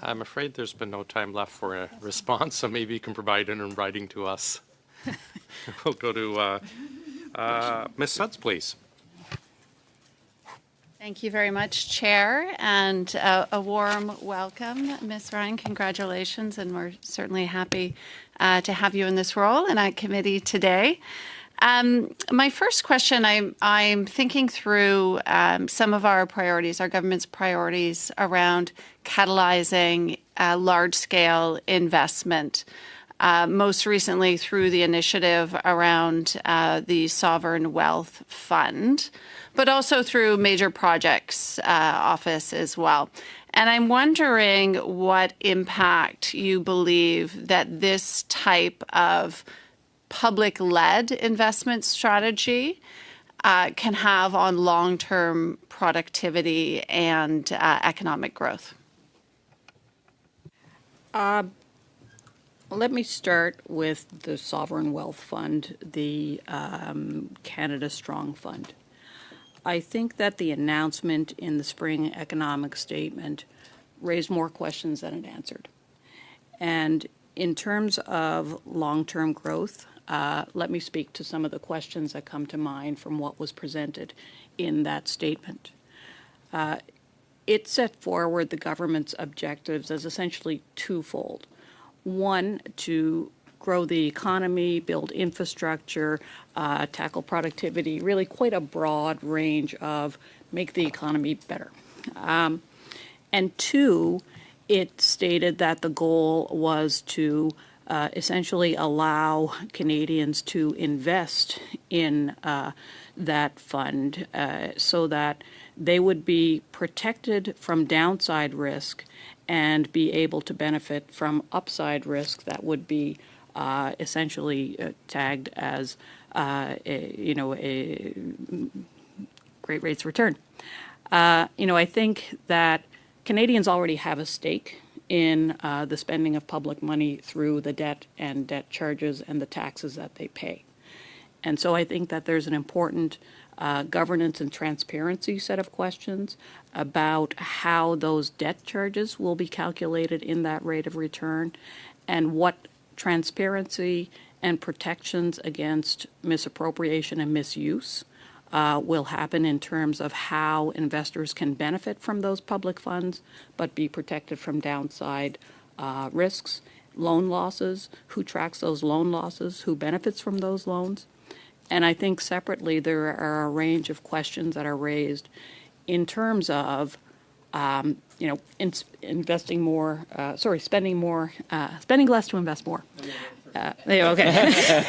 S19: I'm afraid there's been no time left for a response, so maybe you can provide it in writing to us. We'll go to Ms. Suds, please.
S15: Thank you very much, Chair, and a warm welcome. Ms. Ryan, congratulations, and we're certainly happy to have you in this role and at committee today. My first question, I'm thinking through some of our priorities, our government's priorities around catalyzing large-scale investment. Most recently through the initiative around the Sovereign Wealth Fund, but also through Major Projects Office as well. And I'm wondering what impact you believe that this type of public-led investment strategy can have on long-term productivity and economic growth.
S20: Let me start with the Sovereign Wealth Fund, the Canada Strong Fund. I think that the announcement in the spring economic statement raised more questions than it answered. And in terms of long-term growth, let me speak to some of the questions that come to mind from what was presented in that statement. It set forward the government's objectives as essentially twofold. One, to grow the economy, build infrastructure, tackle productivity, really quite a broad range of make the economy better. And two, it stated that the goal was to essentially allow Canadians to invest in that fund so that they would be protected from downside risk and be able to benefit from upside risk that would be essentially tagged as a great rates of return. I think that Canadians already have a stake in the spending of public money through the debt and debt charges and the taxes that they pay. And so I think that there's an important governance and transparency set of questions about how those debt charges will be calculated in that rate of return and what transparency and protections against misappropriation and misuse will happen in terms of how investors can benefit from those public funds but be protected from downside risks, loan losses, who tracks those loan losses, who benefits from those loans. And I think separately there are a range of questions that are raised in terms of, investing more, spending more, spending less to invest more. Okay.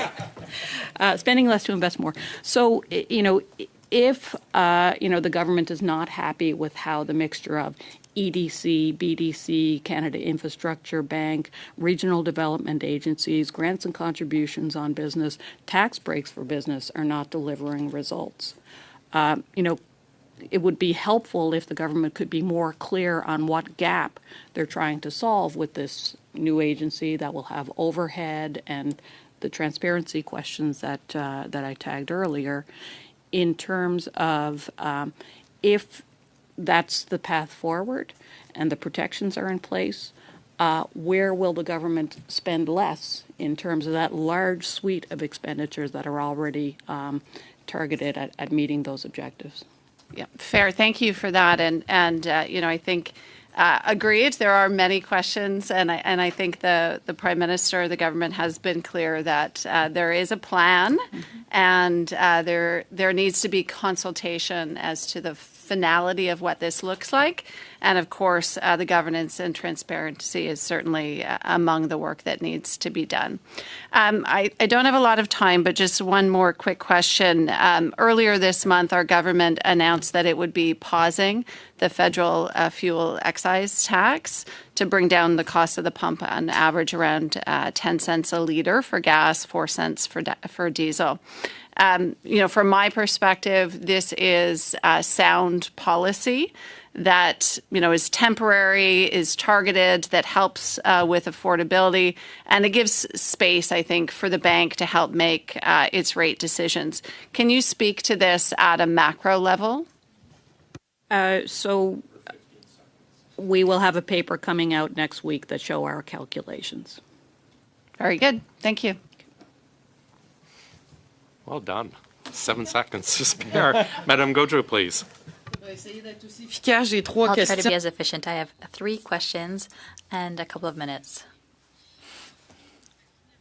S20: Spending less to invest more. So, if, the government is not happy with how the mixture of EDC, BDC, Canada Infrastructure Bank, regional development agencies, grants and contributions on business, tax breaks for business are not delivering results. It would be helpful if the government could be more clear on what gap they're trying to solve with this new agency that will have overhead and the transparency questions that I tagged earlier, in terms of if that's the path forward and the protections are in place, where will the government spend less in terms of that large suite of expenditures that are already targeted at meeting those objectives?
S15: Yeah, fair. Thank you for that. And I think agreed. There are many questions, and I think the Prime Minister, the government has been clear that there is a plan, and there needs to be consultation as to the finality of what this looks like. And of course, the governance and transparency is certainly among the work that needs to be done. I don't have a lot of time, but just one more quick question. Earlier this month, our government announced that it would be pausing the federal fuel excise tax to bring down the cost of the pump on average around 10 cents a litre for gas, 4 cents for diesel. From my perspective, this is sound policy that, is temporary, is targeted, that helps with affordability, and it gives space, I think, for the bank to help make its rate decisions. Can you speak to this at a macro level?
S20: So we will have a paper coming out next week that show our calculations.
S15: Very good. Thank you.
S19: Well done. 7 seconds to spare. Madame Gaudreau, please.
S21: I'll try to be as efficient. I have 3 questions and a couple of minutes.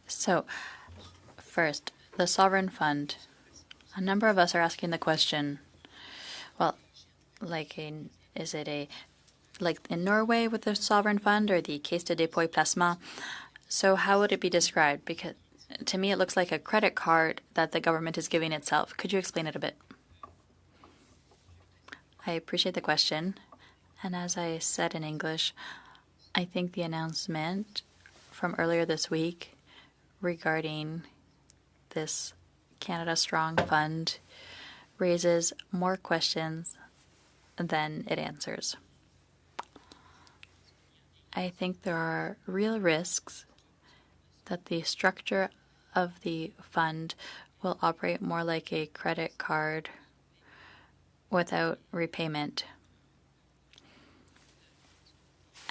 S21: So, first, the sovereign fund. A number of us are asking the question, well, is it like in Norway with the sovereign fund or the Caisse de dépôt et placement? So how would it be described? Because to me, it looks like a credit card that the government is giving itself. Could you explain it a bit? I appreciate the question. And as I said in English, I think the announcement from earlier this week regarding this Canada Strong Fund raises more questions than it answers. I think there are real risks that the structure of the fund will operate more like a credit card without repayment.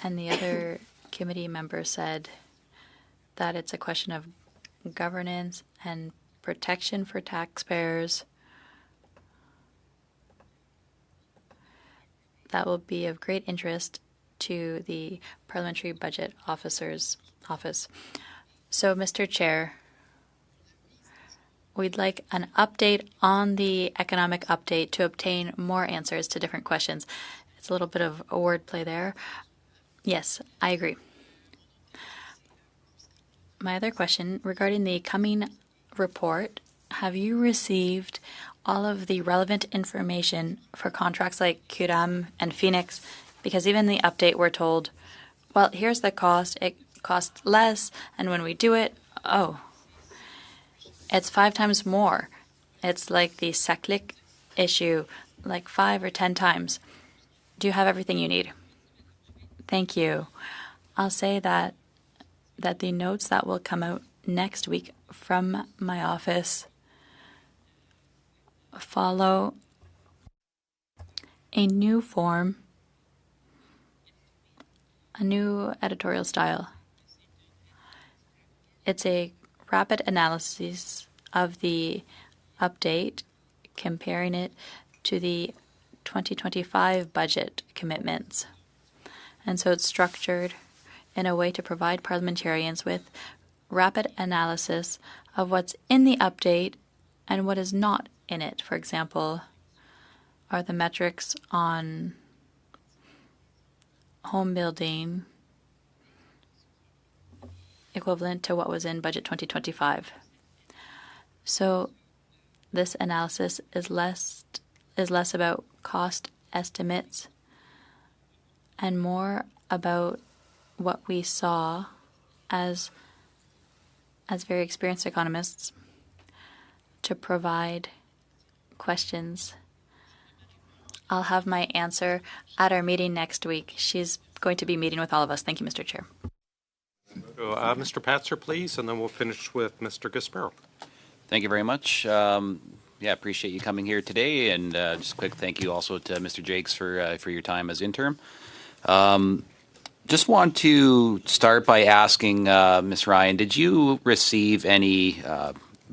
S21: And the other committee member said that it's a question of governance and protection for taxpayers that will be of great interest to the Parliamentary Budget Officer's office. So, Mr. Chair, we'd like an update on the economic update to obtain more answers to different questions. It's a little bit of a wordplay there. Yes, I agree. My other question regarding the coming report, have you received all of the relevant information for contracts like Curam and Phoenix? Because even in the update we're told, well, here's the cost, it costs less, and when we do it, it's 5 times more. It's like the cyclic issue, like 5 or 10 times. Do you have everything you need? Thank you. I'll say that the notes that will come out next week from my office follow a new form, a new editorial style. It's a rapid analysis of the update, comparing it to the 2025 budget commitments. And so it's structured in a way to provide parliamentarians with rapid analysis of what's in the update and what is not in it. For example, are the metrics on home building equivalent to what was in budget 2025? So this analysis is less about cost estimates and more about what we saw as very experienced economists to provide questions. I'll have my answer at our meeting next week. She's going to be meeting with all of us. Thank you, Mr. Chair.
S19: Mr. Patzer, please, and then we'll finish with Mr. Gasparo.
S2: Thank you very much. Appreciate you coming here today, and just a quick thank you also to Mr. Jakes for your time as interim. Just want to start by asking Ms. Ryan, did you receive any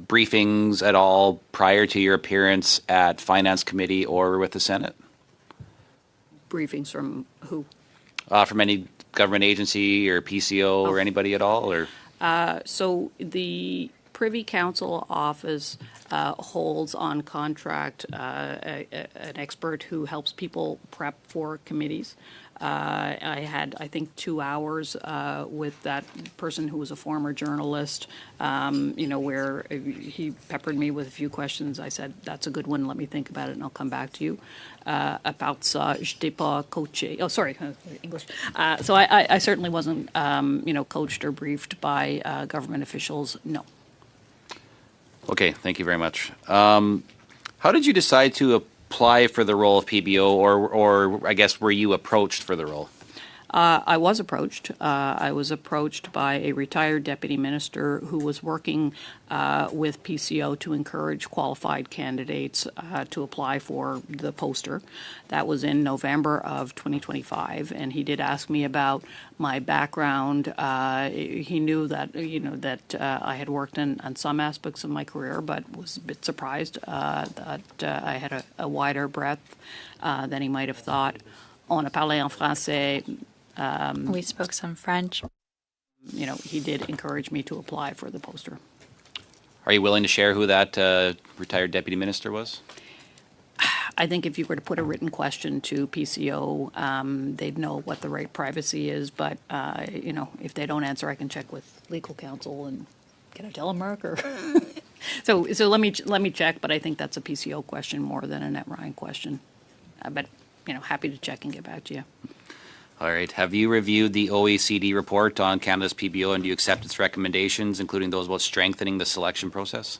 S2: briefings at all prior to your appearance at Finance Committee or with the Senate?
S20: Briefings from who?
S2: From any government agency or PCO or anybody at all? Or
S20: So the Privy Council office holds on contract an expert who helps people prep for committees. I had, I think, 2 hours with that person who was a former journalist, where he peppered me with a few questions. I said, that's a good one. Let me think about it, and I'll come back to you. About ça, je n'étais pas coaché. Oh, sorry, English. So I certainly wasn't, coached or briefed by government officials, no.
S2: Okay, thank you very much. How did you decide to apply for the role of PBO, or I guess were you approached for the role?
S20: I was approached. I was approached by a retired deputy minister who was working with PCO to encourage qualified candidates to apply for the poster. That was in November of 2025, and he did ask me about my background. He knew that I had worked on some aspects of my career, but was a bit surprised that I had a wider breadth than he might have thought. On a parlé en français.
S21: We spoke some French.
S20: He did encourage me to apply for the poster.
S2: Are you willing to share who that retired deputy minister was?
S20: I think if you were to put a written question to PCO, they'd know what the right privacy is. But if they don't answer, I can check with legal counsel and get a telemark or. So let me check. But I think that's a PCO question more than a Annette Ryan question. But happy to check and get back to you.
S2: All right. Have you reviewed the OECD report on Canada's PBO, and do you accept its recommendations, including those about strengthening the selection process?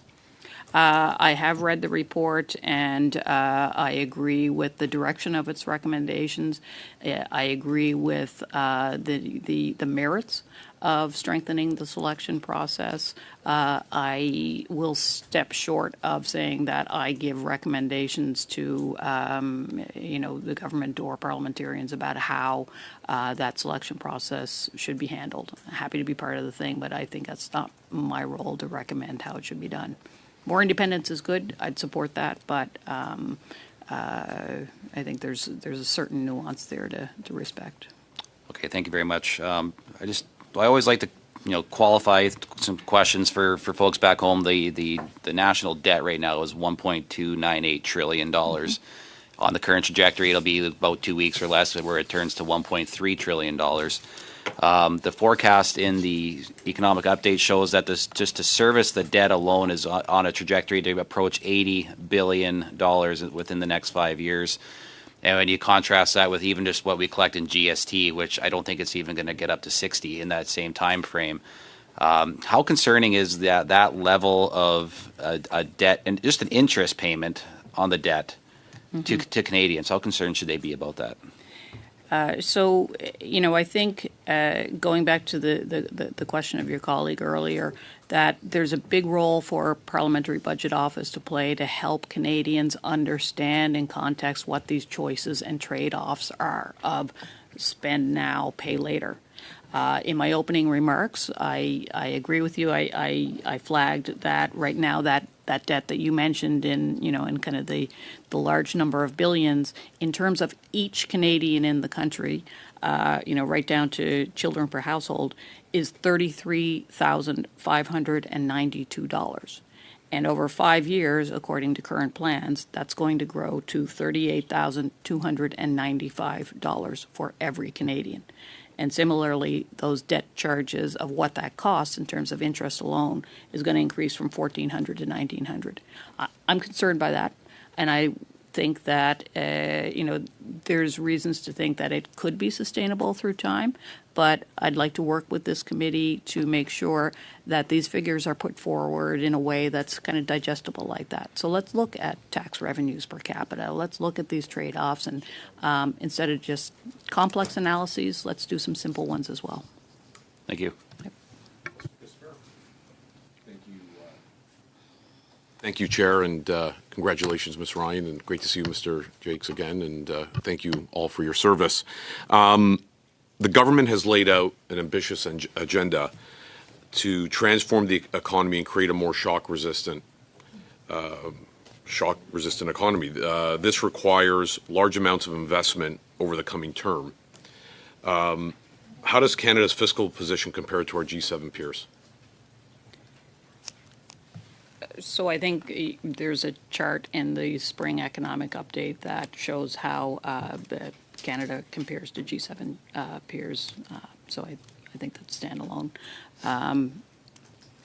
S20: I have read the report, and I agree with the direction of its recommendations. I agree with the merits of strengthening the selection process. I will step short of saying that I give recommendations to the government or parliamentarians about how that selection process should be handled. I'm happy to be part of the thing, but I think that's not my role to recommend how it should be done. More independence is good. I'd support that, but I think there's a certain nuance there to respect.
S2: Okay, thank you very much. I always like to qualify some questions for folks back home. The national debt right now is $1.298 trillion. Mm-hmm. On the current trajectory, it'll be about 2 weeks or less where it turns to $1.3 trillion. The forecast in the economic update shows that just to service the debt alone is on a trajectory to approach $80 billion within the next 5 years. And when you contrast that with even just what we collect in GST, which I don't think it's even going to get up to 60 in that same time frame, how concerning is that level of a debt and just an interest payment on the debt to Canadians? How concerned should they be about that?
S20: So, I think going back to the question of your colleague earlier, that there's a big role for Parliamentary Budget Office to play to help Canadians understand in context what these choices and trade-offs are of spend now, pay later. In my opening remarks, I agree with you. I flagged that right now that debt that you mentioned in kind of the large number of billions in terms of each Canadian in the country, right down to children per household, is $33,592. And over 5 years, according to current plans, that's going to grow to $38,295 for every Canadian. And similarly, those debt charges of what that costs in terms of interest alone is going to increase from $1,400 to $1,900. I'm concerned by that, and I think that there's reasons to think that it could be sustainable through time, but I'd like to work with this committee to make sure that these figures are put forward in a way that's kind of digestible like that. So let's look at tax revenues per capita. Let's look at these trade-offs, and instead of just complex analyses, let's do some simple ones as well.
S2: Thank you.
S11: Thank you, Chair, and congratulations, Ms. Ryan, and great to see you, Mr. Jakes, again, and thank you all for your service. The government has laid out an ambitious agenda to transform the economy and create a more shock-resistant economy. This requires large amounts of investment over the coming term. How does Canada's fiscal position compare to our G7 peers?
S20: So I think there's a chart in the spring economic update that shows how Canada compares to G7 peers. So I think that's standalone.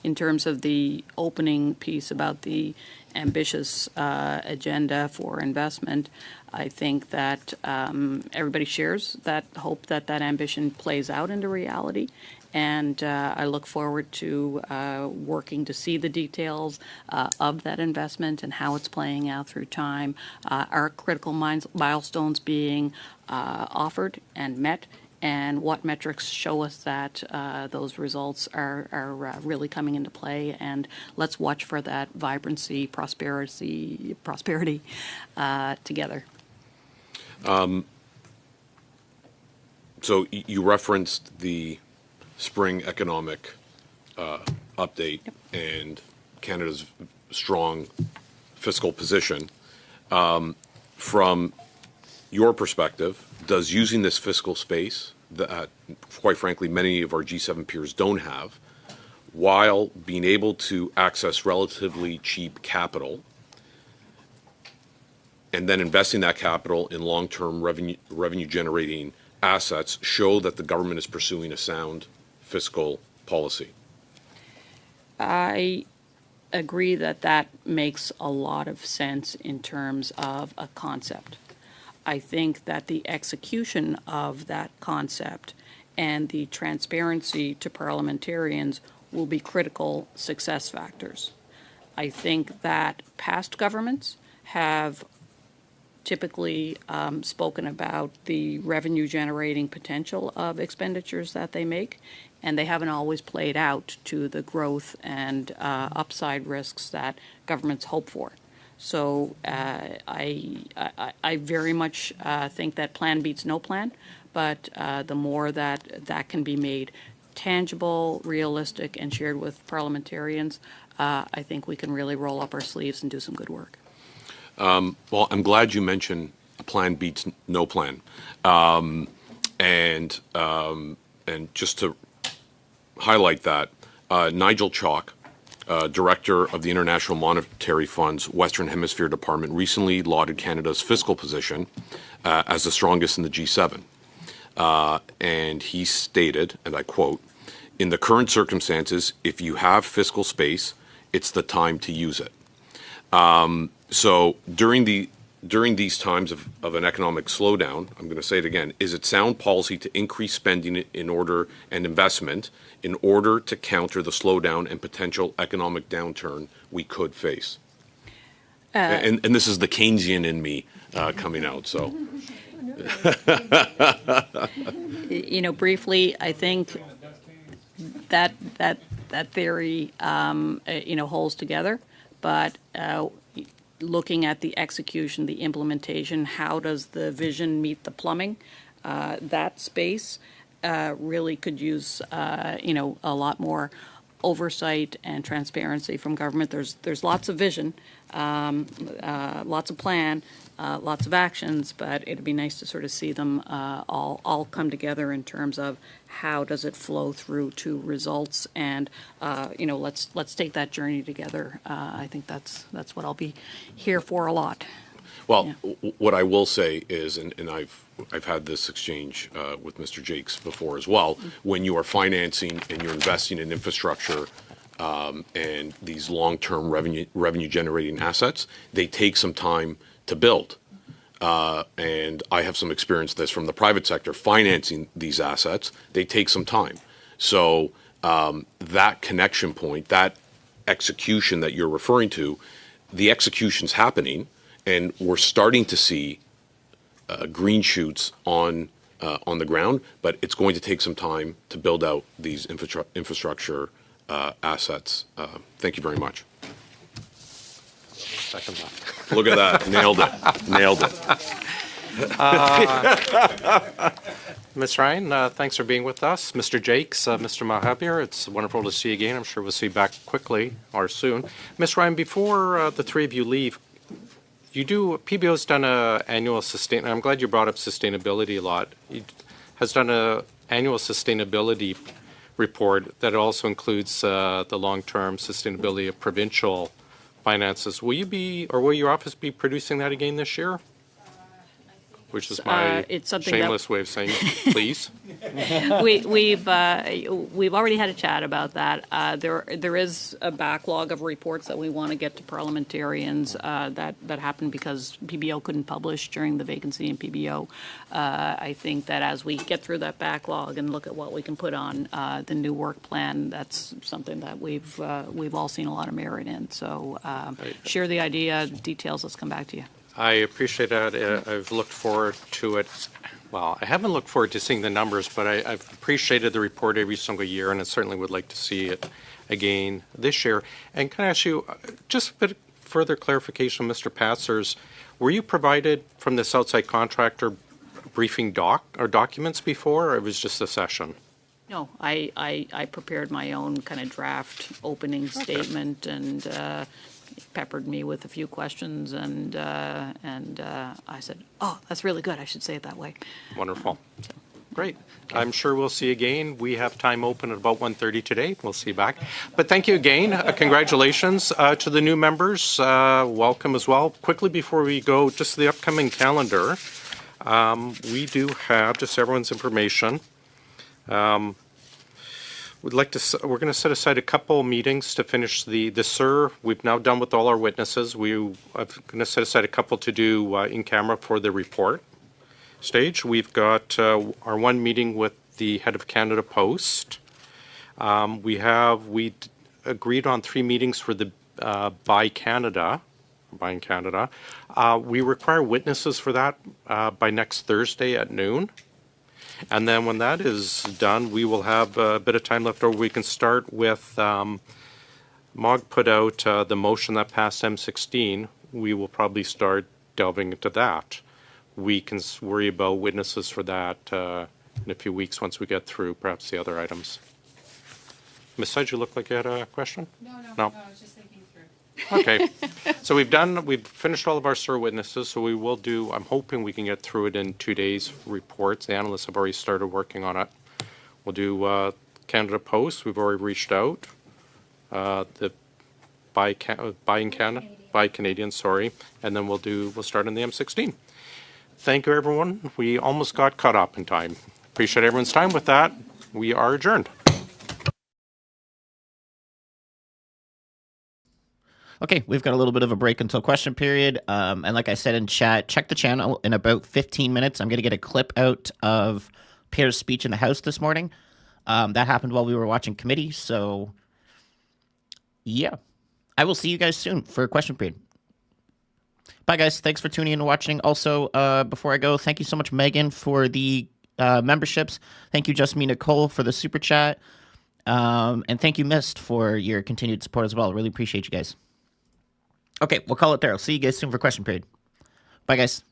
S20: In terms of the opening piece about the ambitious agenda for investment, I think that everybody shares that hope that ambition plays out into reality. And I look forward to working to see the details of that investment and how it's playing out through time. Are critical milestones being offered and met? And what metrics show us that those results are really coming into play? And let's watch for that vibrancy, prosperity together.
S11: So you referenced the spring economic update and Canada's strong fiscal position. From your perspective, does using this fiscal space that, quite frankly, many of our G7 peers don't have, while being able to access relatively cheap capital and then investing that capital in long-term revenue-generating assets, show that the government is pursuing a sound fiscal policy?
S20: I agree that makes a lot of sense in terms of a concept. I think that the execution of that concept and the transparency to parliamentarians will be critical success factors. I think that past governments have typically spoken about the revenue-generating potential of expenditures that they make, and they haven't always played out to the growth and upside risks that governments hope for. So I very much think that plan beats no plan, but the more that can be made tangible, realistic, and shared with parliamentarians, I think we can really roll up our sleeves and do some good work.
S11: Well, I'm glad you mentioned a plan beats no plan. And just to highlight that, Nigel Chalk, Director of the International Monetary Fund's Western Hemisphere Department, recently lauded Canada's fiscal position as the strongest in the G7. And he stated, and I quote, "In the current circumstances, if you have fiscal space, it's the time to use it." So during these times of an economic slowdown, I'm going to say it again, is it sound policy to increase spending and investment in order to counter the slowdown and potential economic downturn we could face? And this is the Keynesian in me coming out. So,
S20: Briefly, I think that theory, holds together, but looking at the execution, the implementation, how does the vision meet the plumbing? That space really could use, a lot more oversight and transparency from government. There's lots of vision, lots of plan, lots of actions, but it'd be nice to sort of see them all come together in terms of how does it flow through to results, and let's take that journey together. I think that's what I'll be here for a lot.
S11: Well, what I will say is, and I've had this exchange with Mr. Jakes before as well, when you are financing and you're investing in infrastructure and these long-term revenue generating assets, they take some time to build. And I have some experience with this from the private sector, financing these assets, they take some time. So that connection point, that execution that you're referring to, the execution's happening, and we're starting to see green shoots on the ground, but it's going to take some time to build out these infrastructure assets. Thank you very much.
S19: Second that.
S11: Look at that. Nailed it. Nailed it.
S19: Ms. Ryan, thanks for being with us. Mr. Jakes, Mr. Mahabir, it's wonderful to see you again. I'm sure we'll see you back quickly or soon. Ms. Ryan, before the three of you leave, PBO's done an annual I'm glad you brought up sustainability a lot. It has done an annual sustainability report that also includes the long-term sustainability of provincial finances. Will your office be producing that again this year? Which is my shameless way of saying, please.
S20: We've already had a chat about that. There is a backlog of reports that we want to get to parliamentarians that happened because PBO couldn't publish during the vacancy in PBO. I think that as we get through that backlog and look at what we can put on the new work plan, that's something that we've all seen a lot of merit in. So share the idea, details. Let's come back to you.
S19: I appreciate that. I've looked forward to it. Well, I haven't looked forward to seeing the numbers, but I've appreciated the report every single year, and I certainly would like to see it again this year. And can I ask you just a bit further clarification, Mr. Patzers? Were you provided from this outside contractor briefing documents before, or it was just a session?
S20: No, I prepared my own kind of draft opening statement and peppered me with a few questions, and I said, "Oh, that's really good. I should say it that way."
S19: Wonderful. Great. I'm sure we'll see you again. We have time open at about 1:30 today. We'll see you back. But thank you again. Congratulations to the new members. Welcome as well. Quickly before we go, just the upcoming calendar. We do have, just everyone's information. We're going to set aside a couple meetings to finish the SIR. We've now done with all our witnesses. We're going to set aside a couple to do in camera for the report stage. We've got our one meeting with the head of Canada Post. We agreed on 3 meetings for the Buy Canada. We require witnesses for that by next Thursday at noon. And then when that is done, we will have a bit of time left over. We can start with, Mog put out the motion that passed M16. We will probably start delving into that. We can worry about witnesses for that in a few weeks once we get through perhaps the other items. Ms. Sudge, you look like you had a question? No, I was just thinking through. Okay. So we've finished all of our SIR witnesses, so we will do, I'm hoping we can get through it in 2 days reports. The analysts have already started working on it. We'll do Canada Post. We've already reached out. The Buy Canadian, sorry. And then we'll start on the M16. Thank you, everyone. We almost got caught up in time. Appreciate everyone's time. With that, we are adjourned.
S10: Okay, we've got a little bit of a break until question period. And like I said in chat, check the channel in about 15 minutes. I'm going to get a clip out of Pierre's speech in the House this morning. That happened while we were watching committee. So, yeah, I will see you guys soon for a question period. Bye, guys. Thanks for tuning in and watching. Also, before I go, thank you so much, Megan, for the memberships. Thank you, Just Me Nicole, for the super chat. And thank you, Mist, for your continued support as well. Really appreciate you guys. Okay, we'll call it there. I'll see you guys soon for question period. Bye, guys.